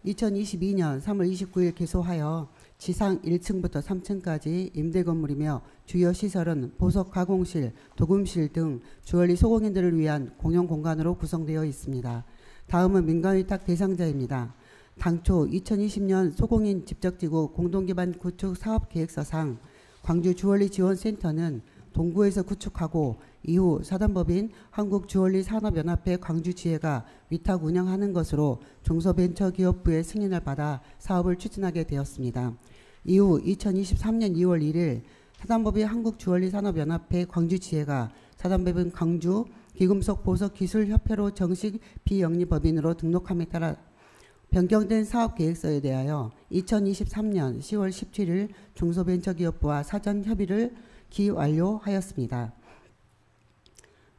2022년 3월 29일 개소하여 지상 1층부터 3층까지 임대 건물이며 주요 시설은 보석 가공실, 도금실 등 주얼리 소공인들을 위한 공용 공간으로 구성되어 있습니다. 다음은 민간위탁 대상자입니다. 당초 2020년 소공인 집적지구 공동기반 구축 사업계획서상 광주 주얼리 지원센터는 동구에서 구축하고 이후 사단법인 한국주얼리산업연합회 광주지회가 위탁 운영하는 것으로 중소벤처기업부의 승인을 받아 사업을 추진하게 되었습니다. 이후 2023년 2월 1일 사단법인 한국주얼리산업연합회 광주지회가 사단법인 광주 기금속 보석 기술협회로 정식 비영리법인으로 등록함에 따라 변경된 사업 계획서에 대하여 2023년 10월 17일 중소벤처기업부와 사전 협의를 기완료하였습니다.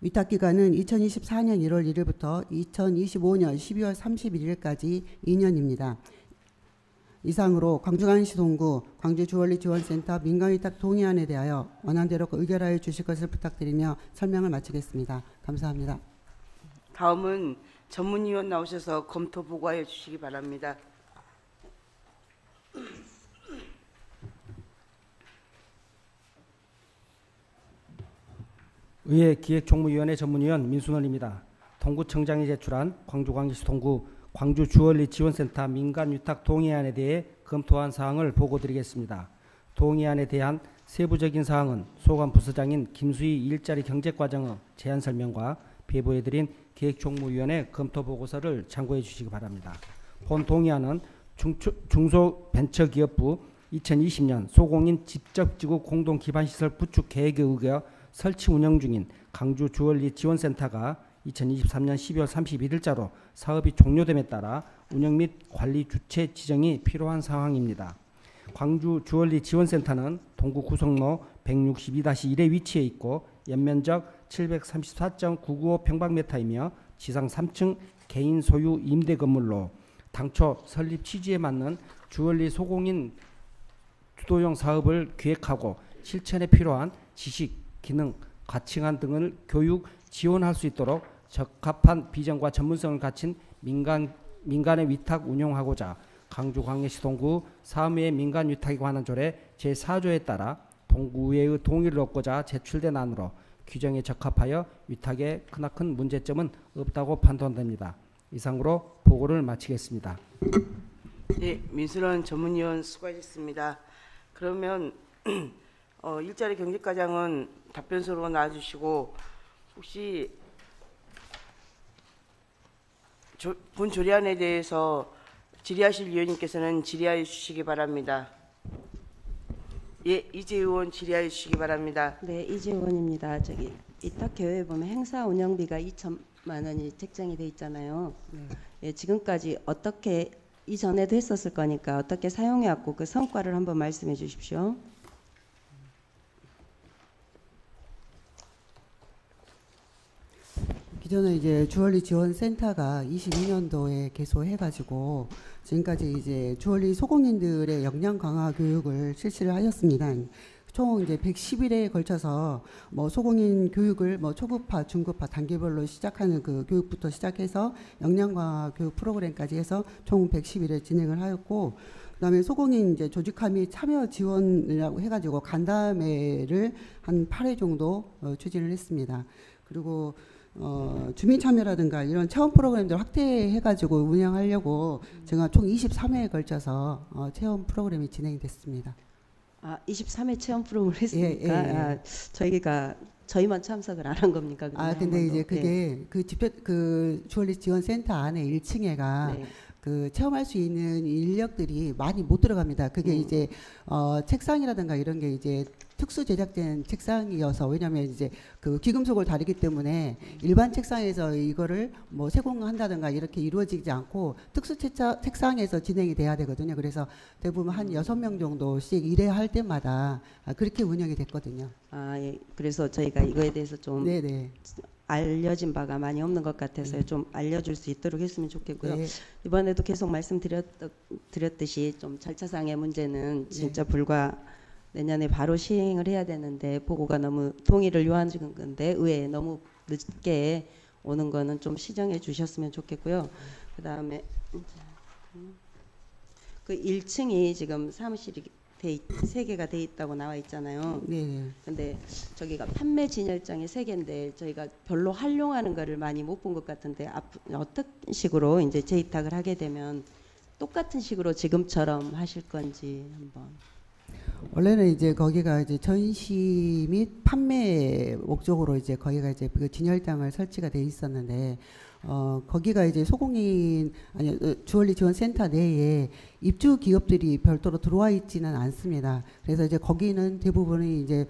위탁기간은 2024년 1월 1일부터 2025년 12월 31일까지 2년입니다. 이상으로 광주광역시 동구 광주주얼리지원센터 민간위탁 동의안에 대하여 원안대로 의결하여 주실 것을 부탁드리며 설명을 마치겠습니다. 감사합니다. 다음은 전문위원 나오셔서 검토 보고하여 주시기 바랍니다. 의회 기획총무위원회 전문위원 민순원입니다. 동구청장이 제출한 광주광역시 동구 광주주얼리지원센터 민간위탁 동의안에 대해 검토한 사항을 보고드리겠습니다. 동의안에 대한 세부적인 사항은 소관 부서장인 김수희 일자리 경제과장의 제안 설명과 배부해드린 기획총무위원회 검토보고서를 참고해 주시기 바랍니다. 본 동의안은 중소벤처기업부 2020년 소공인 직접지구 공동기반시설 구축 계획에 의거 설치 운영 중인 광주주얼리지원센터가 2023년 12월 31일자로 사업이 종료됨에 따라 운영 및 관리 주체 지정이 필요한 상황입니다. 광주주얼리지원센터는 동구 구성로 162-1에 위치해 있고 연면적 734.995평방미터이며 지상 3층 개인 소유 임대 건물로 당초 설립 취지에 맞는 주얼리 소공인 주도형 사업을 기획하고 실천에 필요한 지식, 기능, 가치관 등을 교육, 지원할 수 있도록 적합한 비전과 전문성을 갖춘 민간의 위탁 운영하고자 광주광역시 동구 사무의 민간 위탁에 관한 조례 제4조에 따라 동구의회의 동의를 얻고자 제출된 안으로 규정에 적합하여 위탁에 크나큰 문제점은 없다고 판단됩니다. 이상으로 보고를 마치겠습니다. 네, 민순원 전문위원 수고하셨습니다. 그러면 일자리 경제과장은 답변서로 나와주시고 혹시 본 조례안에 대해서 질의하실 위원님께서는 질의하여 주시기 바랍니다. 예, 이재 의원 질의하여 주시기 바랍니다. 네, 이재 의원입니다. 저기 이탁 계획에 보면 행사 운영비가 2천만 원이 책정이 돼 있잖아요. 예, 지금까지 어떻게 이전에도 했었을 거니까 어떻게 사용해왔고 그 성과를 한번 말씀해 주십시오. 기존에 이제 주얼리 지원센터가 22년도에 개소해가지고 지금까지 이제 주얼리 소공인들의 역량 강화 교육을 실시를 하였습니다. 총 이제 110일에 걸쳐서 뭐 소공인 교육을 뭐 초급파, 중급파 단계별로 시작하는 그 교육부터 시작해서 역량 강화 교육 프로그램까지 해서 총 110일에 진행을 하였고, 그다음에 소공인 이제 조직화 및 참여 지원이라고 해가지고 간담회를 한 8회 정도 추진을 했습니다. 그리고 주민 참여라든가 이런 체험 프로그램들 확대해가지고 운영하려고 제가 총 23회에 걸쳐서 체험 프로그램이 진행됐습니다. 아, 23회 체험 프로그램을 했습니까? 예. 아, 저희만 참석을 안 한 겁니까? 아, 근데 이제 그게 그 주얼리 지원센터 안에 1층에가 네. 그 체험할 수 있는 인력들이 많이 못 들어갑니다. 그게 이제 책상이라든가 이런 게 이제 특수 제작된 책상이어서, 왜냐하면 이제 그 귀금속을 다루기 때문에 일반 책상에서 이거를 뭐 세공한다든가 이렇게 이루어지지 않고 특수 책상에서 진행이 돼야 되거든요. 그래서 대부분 한 6명 정도씩 일할 때마다 그렇게 운영이 됐거든요. 아, 예. 그래서 저희가 이거에 대해서 좀 네네. 알려진 바가 많이 없는 것 같아서 좀 알려줄 수 있도록 했으면 좋겠고요. 네. 이번에도 계속 말씀드렸듯이 좀 절차상의 문제는 진짜 불과 내년에 바로 시행을 해야 되는데 보고가 너무 동의를 요하는 건데 의회에 너무 늦게 오는 거는 좀 시정해 주셨으면 좋겠고요. 그다음에 그 1층이 지금 사무실이 3개가 돼 있다고 나와 있잖아요. 네. 근데 저기가 판매 진열장이 3개인데 저희가 별로 활용하는 거를 많이 못 본 것 같은데 어떤 식으로 이제 재이탁을 하게 되면 똑같은 식으로 지금처럼 하실 건지 한번. 원래는 이제 거기가 이제 전시 및 판매 목적으로 이제 거기가 이제 그 진열장을 설치가 돼 있었는데 거기가 이제 소공인 아니 주얼리 지원센터 내에 입주 기업들이 별도로 들어와 있지는 않습니다. 그래서 이제 거기는 대부분이 이제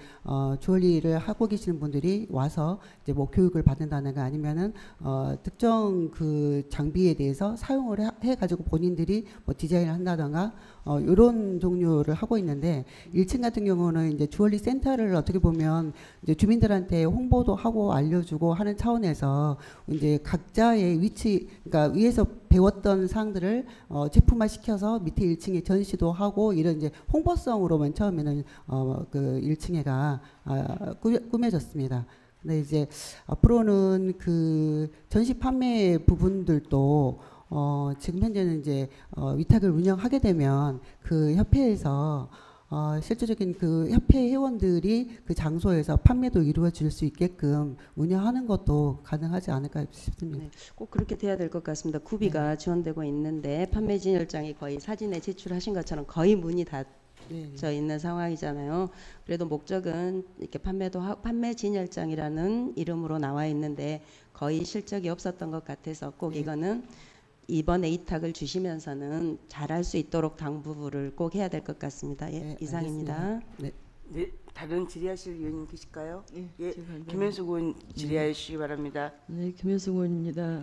주얼리를 하고 계시는 분들이 와서 이제 뭐 교육을 받는다든가 아니면은 특정 그 장비에 대해서 사용을 해가지고 본인들이 뭐 디자인을 한다든가 이런 종류를 하고 있는데 1층 같은 경우는 이제 주얼리 센터를 어떻게 보면 이제 주민들한테 홍보도 하고 알려주고 하는 차원에서 이제 각자의 위치, 그러니까 위에서 배웠던 사항들을 제품화 시켜서 밑에 1층에 전시도 하고 이런 이제 홍보성으로 맨 처음에는 그 1층에가 꾸며졌습니다. 근데 이제 앞으로는 그 전시 판매 부분들도 지금 현재는 이제 위탁을 운영하게 되면 그 협회에서 실질적인 그 협회 회원들이 그 장소에서 판매도 이루어질 수 있게끔 운영하는 것도 가능하지 않을까 싶습니다. 네, 꼭 그렇게 돼야 될 것 같습니다. 구비가 지원되고 있는데 판매 진열장이 거의 사진에 제출하신 것처럼 거의 문이 닫혀 있는 상황이잖아요. 그래도 목적은 이렇게 판매 진열장이라는 이름으로 나와 있는데 거의 실적이 없었던 것 같아서 꼭 이거는 이번에 이탁을 주시면서는 잘할 수 있도록 당부를 꼭 해야 될 것 같습니다. 예, 네, 이상입니다. 네. 네, 다른 질의하실 의원님 계실까요? 예, 제가 김현숙 의원 질의하시기 바랍니다. 네, 김현숙 의원입니다.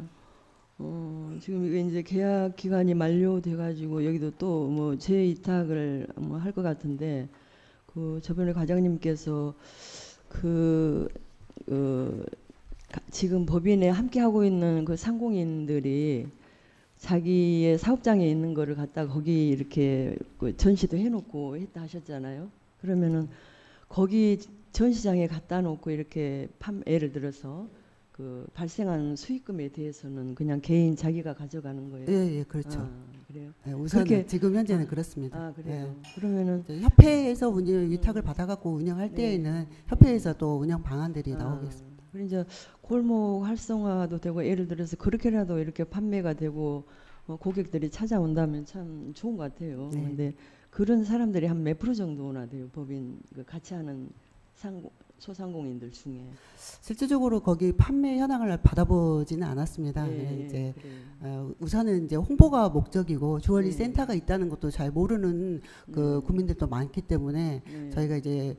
지금 이게 이제 계약 기간이 만료돼가지고 여기도 또 뭐 재이탁을 뭐 할 것 같은데 그 저번에 과장님께서 지금 법인에 함께 하고 있는 그 상공인들이 자기의 사업장에 있는 거를 갖다가 거기 이렇게 그 전시도 해놓고 했다 하셨잖아요. 그러면은 거기 전시장에 갖다 놓고 이렇게 예를 들어서 그 발생한 수익금에 대해서는 그냥 개인 자기가 가져가는 거예요. 예, 그렇죠. 아, 그래요. 네, 우선 그렇게- 지금 현재는 그렇습니다. 아, 그래요. 네. 그러면은 협회에서 위탁을 받아갖고 운영할 네. 때에는 협회에서 또 운영 방안들이 나오겠습니다. 그리고 이제 골목 활성화도 되고 예를 들어서 그렇게라도 이렇게 판매가 되고 고객들이 찾아온다면 참 좋은 것 같아요. 네. 근데 그런 사람들이 한 몇 프로 정도나 돼요? 법인 그 같이 하는 소상공인들 중에. 실질적으로 거기 판매 현황을 받아보지는 않았습니다. 예, 이제 그래요. 우선은 이제 홍보가 목적이고 주얼리 네. 센터가 있다는 것도 잘 모르는 그 국민들도 많기 때문에 네. 저희가 이제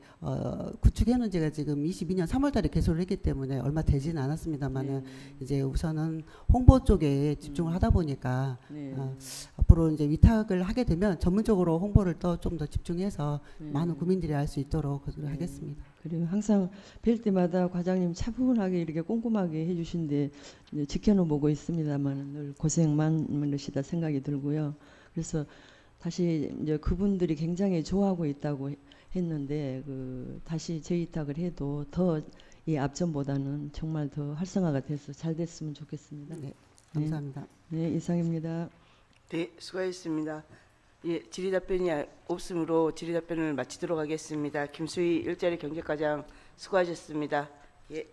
구축해놓은 지가 지금 22년 3월달에 개소를 했기 때문에 얼마 되지는 않았습니다만은 네. 이제 우선은 홍보 쪽에 집중을 하다 보니까 네. 앞으로 이제 위탁을 하게 되면 전문적으로 홍보를 또 좀 더 집중해서 네. 많은 국민들이 알 수 있도록 그걸 하겠습니다. 그리고 항상 뵐 때마다 과장님 차분하게 이렇게 꼼꼼하게 해주신데 지켜는 보고 있습니다만 늘 고생 많으시다 생각이 들고요. 그래서 다시 이제 그분들이 굉장히 좋아하고 있다고 했는데 그 다시 재이탁을 해도 더 이 앞전보다는 정말 더 활성화가 돼서 잘 됐으면 좋겠습니다. 네, 감사합니다. 네, 이상입니다. 네, 수고하셨습니다. 예, 질의 답변이 없으므로 질의 답변을 마치도록 하겠습니다. 김수희 일자리 경제과장 수고하셨습니다. 예,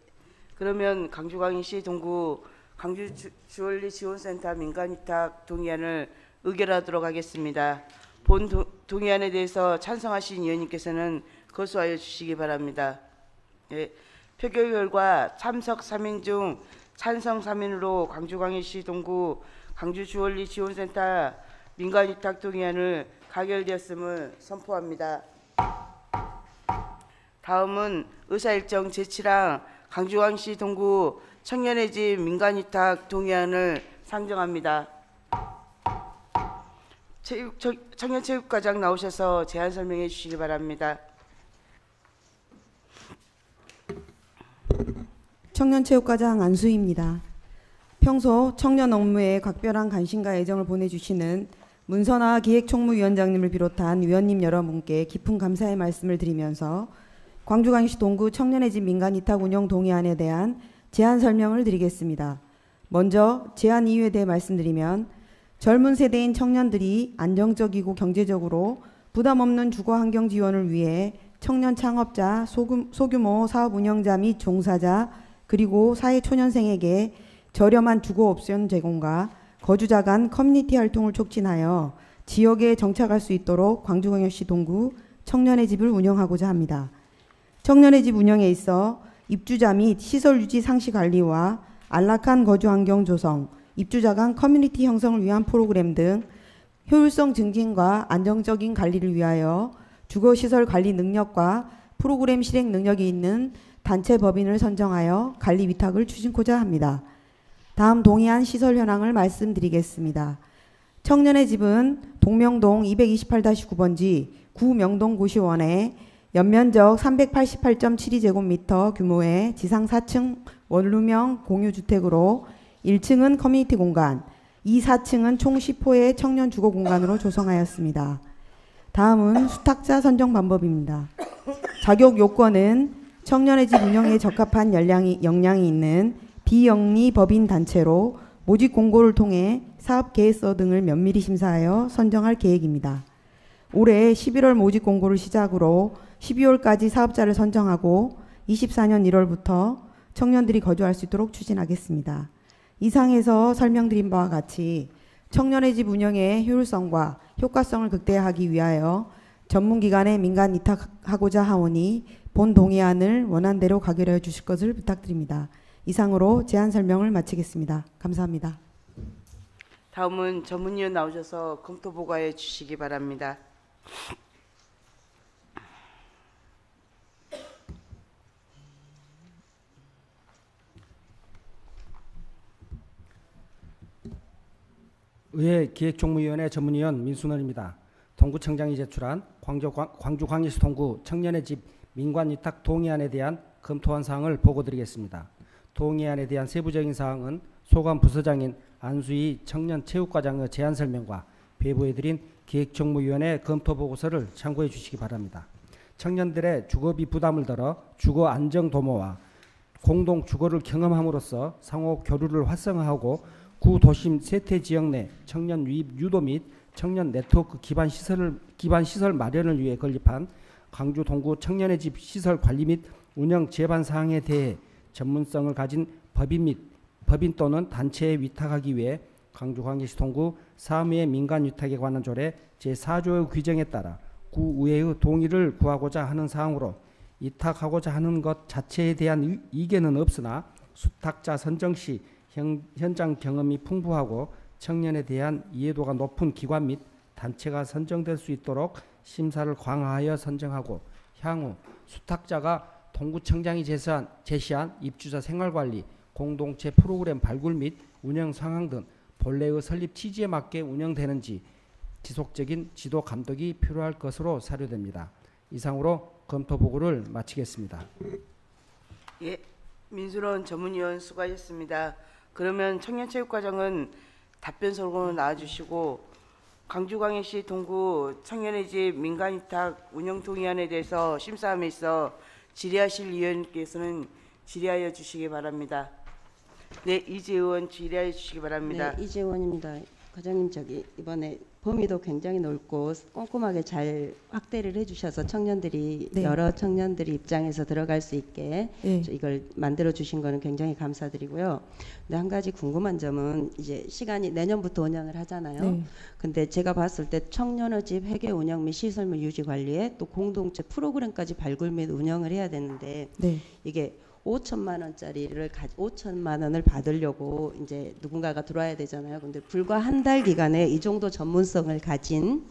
그러면 강주광역시 동구 강주 주얼리 지원센터 민간위탁 동의안을 의결하도록 하겠습니다. 본 동의안에 대해서 찬성하신 의원님께서는 거수하여 주시기 바랍니다. 예, 표결 결과 참석 3인 중 찬성 3인으로 강주광역시 동구 강주 주얼리 지원센터 민간위탁 동의안을 가결되었음을 선포합니다. 다음은 의사일정 제7항 강주광역시 동구 청년의 집 민간위탁 동의안을 상정합니다. 청년체육과장 나오셔서 제안 설명해 주시기 바랍니다. 청년체육과장 안수희입니다. 평소 청년 업무에 각별한 관심과 애정을 보내주시는 문선아 기획총무위원장님을 비롯한 위원님 여러분께 깊은 감사의 말씀을 드리면서 광주광역시 동구 청년의 집 민간위탁 운영 동의안에 대한 제안 설명을 드리겠습니다. 먼저 제안 이유에 대해 말씀드리면 젊은 세대인 청년들이 안정적이고 경제적으로 부담 없는 주거 환경 지원을 위해 청년 창업자, 소규모 사업 운영자 및 종사자 그리고 사회초년생에게 저렴한 주거 옵션 제공과 거주자 간 커뮤니티 활동을 촉진하여 지역에 정착할 수 있도록 광주광역시 동구 청년의 집을 운영하고자 합니다. 청년의 집 운영에 있어 입주자 및 시설 유지 상시 관리와 안락한 거주 환경 조성, 입주자 간 커뮤니티 형성을 위한 프로그램 등 효율성 증진과 안정적인 관리를 위하여 주거시설 관리 능력과 프로그램 실행 능력이 있는 단체 법인을 선정하여 관리 위탁을 추진코자 합니다. 다음 동의안 시설 현황을 말씀드리겠습니다. 청년의 집은 동명동 228-9번지 구명동고시원에 연면적 388.72제곱미터 규모의 지상 4층 원룸형 공유주택으로 1층은 커뮤니티 공간, 2, 4층은 총 10호의 청년 주거 공간으로 조성하였습니다. 다음은 수탁자 선정 방법입니다. 자격 요건은 청년의 집 운영에 적합한 역량이 있는 비영리 법인 단체로 모집 공고를 통해 사업 계획서 등을 면밀히 심사하여 선정할 계획입니다. 올해 11월 모집 공고를 시작으로 12월까지 사업자를 선정하고 24년 1월부터 청년들이 거주할 수 있도록 추진하겠습니다. 이상에서 설명드린 바와 같이 청년의 집 운영의 효율성과 효과성을 극대화하기 위하여 전문기관에 민간 위탁하고자 하오니 본 동의안을 원안대로 가결해 주실 것을 부탁드립니다. 이상으로 제안 설명을 마치겠습니다. 감사합니다. 다음은 전문위원 나오셔서 검토 보고해 주시기 바랍니다. 의회 기획총무위원회 전문위원 민순원입니다. 동구청장이 제출한 광주광역시 동구 청년의 집 민관위탁 동의안에 대한 검토한 사항을 보고드리겠습니다. 동의안에 대한 세부적인 사항은 소관 부서장인 안수희 청년체육과장의 제안 설명과 배부해드린 기획총무위원회 검토보고서를 참고해 주시기 바랍니다. 청년들의 주거비 부담을 덜어 주거 안정 도모와 공동 주거를 경험함으로써 상호 교류를 활성화하고 구도심 세태 지역 내 청년 유입 유도 및 청년 네트워크 기반 시설 마련을 위해 건립한 광주 동구 청년의 집 시설 관리 및 운영 제반 사항에 대해 전문성을 가진 법인 또는 단체에 위탁하기 위해 광주광역시 동구 사무의 민간 위탁에 관한 조례 제4조의 규정에 따라 구의회의 동의를 구하고자 하는 사항으로 위탁하고자 하는 것 자체에 대한 이견은 없으나 수탁자 선정 시 현장 경험이 풍부하고 청년에 대한 이해도가 높은 기관 및 단체가 선정될 수 있도록 심사를 강화하여 선정하고 향후 수탁자가 동구청장이 제시한 입주자 생활관리, 공동체 프로그램 발굴 및 운영 상황 등 본래의 설립 취지에 맞게 운영되는지 지속적인 지도 감독이 필요할 것으로 사료됩니다. 이상으로 검토 보고를 마치겠습니다. 예, 민순원 전문위원 수고하셨습니다. 그러면 청년체육과장은 답변서로 나와주시고 광주광역시 동구 청년의 집 민간위탁 운영 동의안에 대해서 심사함에 있어 질의하실 위원께서는 질의하여 주시기 바랍니다. 네, 이재 의원 질의하여 주시기 바랍니다. 네, 이재 의원입니다. 과장님, 이번에 범위도 굉장히 넓고 꼼꼼하게 잘 확대를 해주셔서 청년들이 네. 여러 청년들이 입장에서 들어갈 수 있게 네. 이걸 만들어 주신 거는 굉장히 감사드리고요. 근데 한 가지 궁금한 점은 이제 시간이 내년부터 운영을 하잖아요. 네. 근데 제가 봤을 때 청년의 집 회계 운영 및 시설물 유지 관리에 또 공동체 프로그램까지 발굴 및 운영을 해야 되는데 네. 이게 5천만 원짜리를 5천만 원을 받으려고 이제 누군가가 들어와야 되잖아요. 근데 불과 한 달 기간에 이 정도 전문성을 가진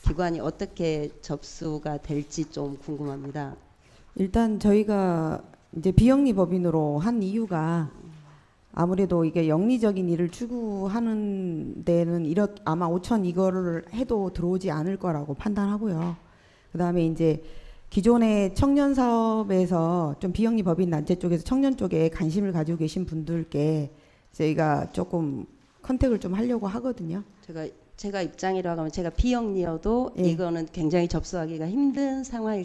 기관이 어떻게 접수가 될지 좀 궁금합니다. 일단 저희가 이제 비영리 법인으로 한 이유가 아무래도 이게 영리적인 일을 추구하는 데는 아마 5천 이거를 해도 들어오지 않을 거라고 판단하고요. 그다음에 이제 기존의 청년 사업에서 좀 비영리 법인 단체 쪽에서 청년 쪽에 관심을 가지고 계신 분들께 저희가 조금 컨택을 좀 하려고 하거든요. 제가 입장이라고 하면 제가 비영리여도 예. 이거는 굉장히 접수하기가 힘든 상황일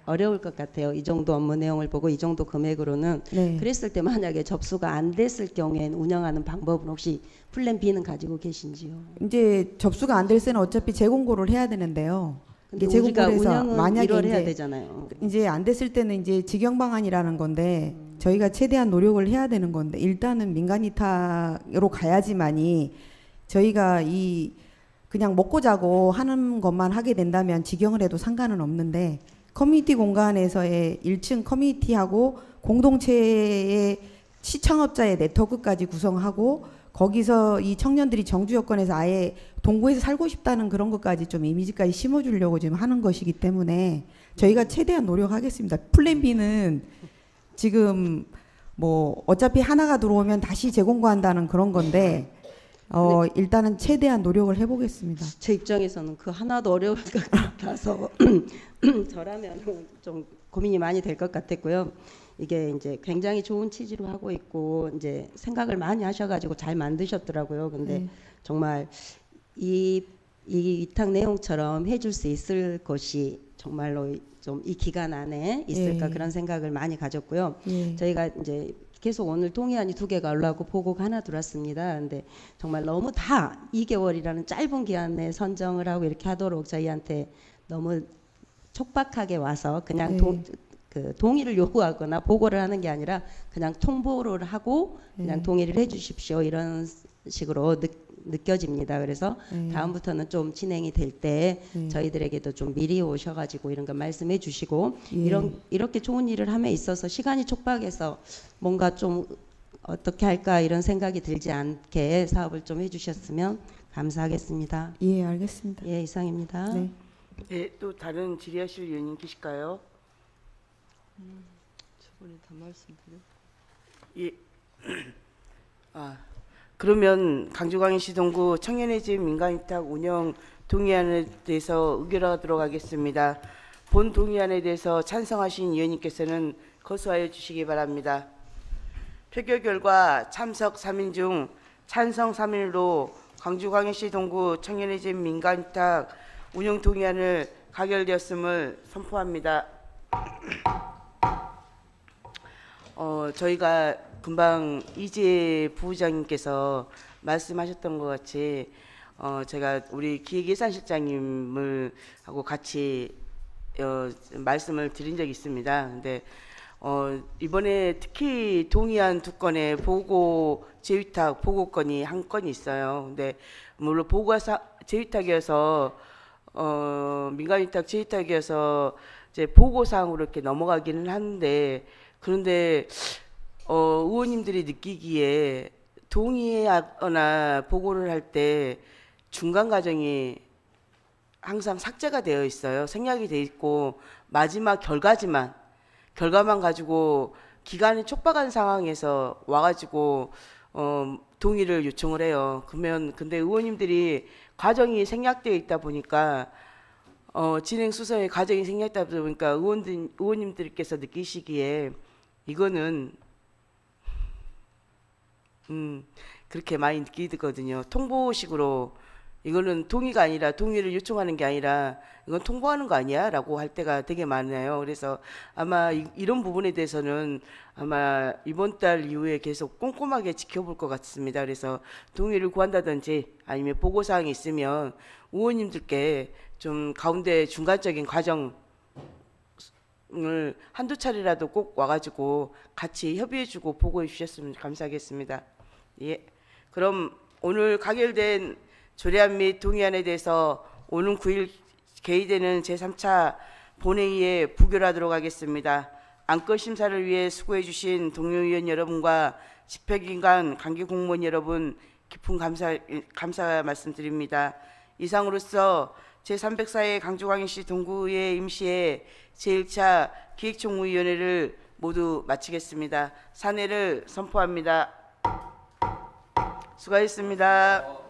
어려울 것 같아요. 이 정도 업무 내용을 보고 이 정도 금액으로는. 네. 그랬을 때 만약에 접수가 안 됐을 경우에는 운영하는 방법은 혹시 플랜 B는 가지고 계신지요? 이제 접수가 안 될 때는 어차피 재공고를 해야 되는데요. 근데 이게 우리가 재공고를 해서 운영은 만약에 1월 해야 이제 되잖아요. 이제 안 됐을 때는 이제 직영 방안이라는 건데 저희가 최대한 노력을 해야 되는 건데 일단은 민간위탁으로 가야지만이 저희가 이 그냥 먹고 자고 하는 것만 하게 된다면 직영을 해도 상관은 없는데 커뮤니티 공간에서의 1층 커뮤니티하고 공동체의 시창업자의 네트워크까지 구성하고 거기서 이 청년들이 정주 여건에서 아예 동구에서 살고 싶다는 그런 것까지 좀 이미지까지 심어주려고 지금 하는 것이기 때문에 저희가 최대한 노력하겠습니다. 플랜 B는 지금 뭐 어차피 하나가 들어오면 다시 재공고한다는 그런 건데 일단은 최대한 노력을 해보겠습니다. 제 입장에서는 그 하나도 어려울 것 같아서 저라면 좀 고민이 많이 될 것 같았고요. 이게 이제 굉장히 좋은 취지로 하고 있고 이제 생각을 많이 하셔가지고 잘 만드셨더라고요. 근데 정말 이 위탁 내용처럼 해줄 수 있을 것이 정말로 좀 이 기간 안에 있을까 그런 생각을 많이 가졌고요. 저희가 이제 계속 오늘 동의안이 2개가 올라오고 보고가 하나 들어왔습니다. 근데 정말 너무 다 2개월이라는 짧은 기간 내에 선정을 하고 이렇게 하도록 저희한테 너무 촉박하게 와서 그냥 동의를 요구하거나 보고를 하는 게 아니라 그냥 통보를 하고 그냥 동의를 해주십시오 이런 식으로 느껴집니다. 그래서 다음부터는 좀 진행이 될 때 저희들에게도 좀 미리 오셔가지고 이런 거 말씀해 주시고 이렇게 좋은 일을 함에 있어서 시간이 촉박해서 뭔가 좀 어떻게 할까 이런 생각이 들지 않게 사업을 좀 해주셨으면 감사하겠습니다. 예, 알겠습니다. 예, 이상입니다. 네. 네, 또 다른 질의하실 의원님 계실까요? 저번에 다 말씀드렸. 예. 그러면 강주광역시 동구 청년의 집 민간위탁 운영 동의안에 대해서 의결하도록 하겠습니다. 본 동의안에 대해서 찬성하신 의원님께서는 거수하여 주시기 바랍니다. 표결 결과 참석 3인 중 찬성 3인으로 강주광역시 동구 청년의 집 민간위탁 운영 동의안을 가결되었음을 선포합니다. 저희가 금방 이재 부부장님께서 말씀하셨던 것 같이 제가 우리 기획예산실장님을 하고 같이 말씀을 드린 적이 있습니다. 근데 이번에 특히 동의안 2건에 보고 재위탁 보고건이 1건이 있어요. 근데 물론 보고가 재위탁이어서 민간위탁 재위탁이어서 이제 보고사항으로 이렇게 넘어가기는 하는데 그런데 의원님들이 느끼기에 동의하거나 보고를 할 때 중간 과정이 항상 삭제가 되어 있어요. 생략이 돼 있고 마지막 결과만 가지고 기간이 촉박한 상황에서 와가지고 동의를 요청을 해요. 근데 의원님들이 과정이 생략되어 있다 보니까 진행 수선의 과정이 생략되다 보니까 의원님들께서 느끼시기에 이거는 그렇게 많이 느끼거든요. 통보식으로 이거는 동의가 아니라 동의를 요청하는 게 아니라 이건 통보하는 거 아니야? 라고 할 때가 되게 많아요. 그래서 아마 이런 부분에 대해서는 아마 이번 달 이후에 계속 꼼꼼하게 지켜볼 것 같습니다. 그래서 동의를 구한다든지 아니면 보고사항이 있으면 의원님들께 좀 가운데 중간적인 과정을 한두 차례라도 꼭 와가지고 같이 협의해주고 보고해 주셨으면 감사하겠습니다. 예. 그럼 오늘 가결된 조례안 및 동의안에 대해서 오는 9일 개의되는 제3차 본회의에 부결하도록 하겠습니다. 안건 심사를 위해 수고해 주신 동료 의원 여러분과 집행기관 관계 공무원 여러분 깊은 감사 말씀드립니다. 이상으로써 제304회 강주광역시 동구의 임시회 제1차 기획총무위원회를 모두 마치겠습니다. 산회를 선포합니다. 수고하셨습니다.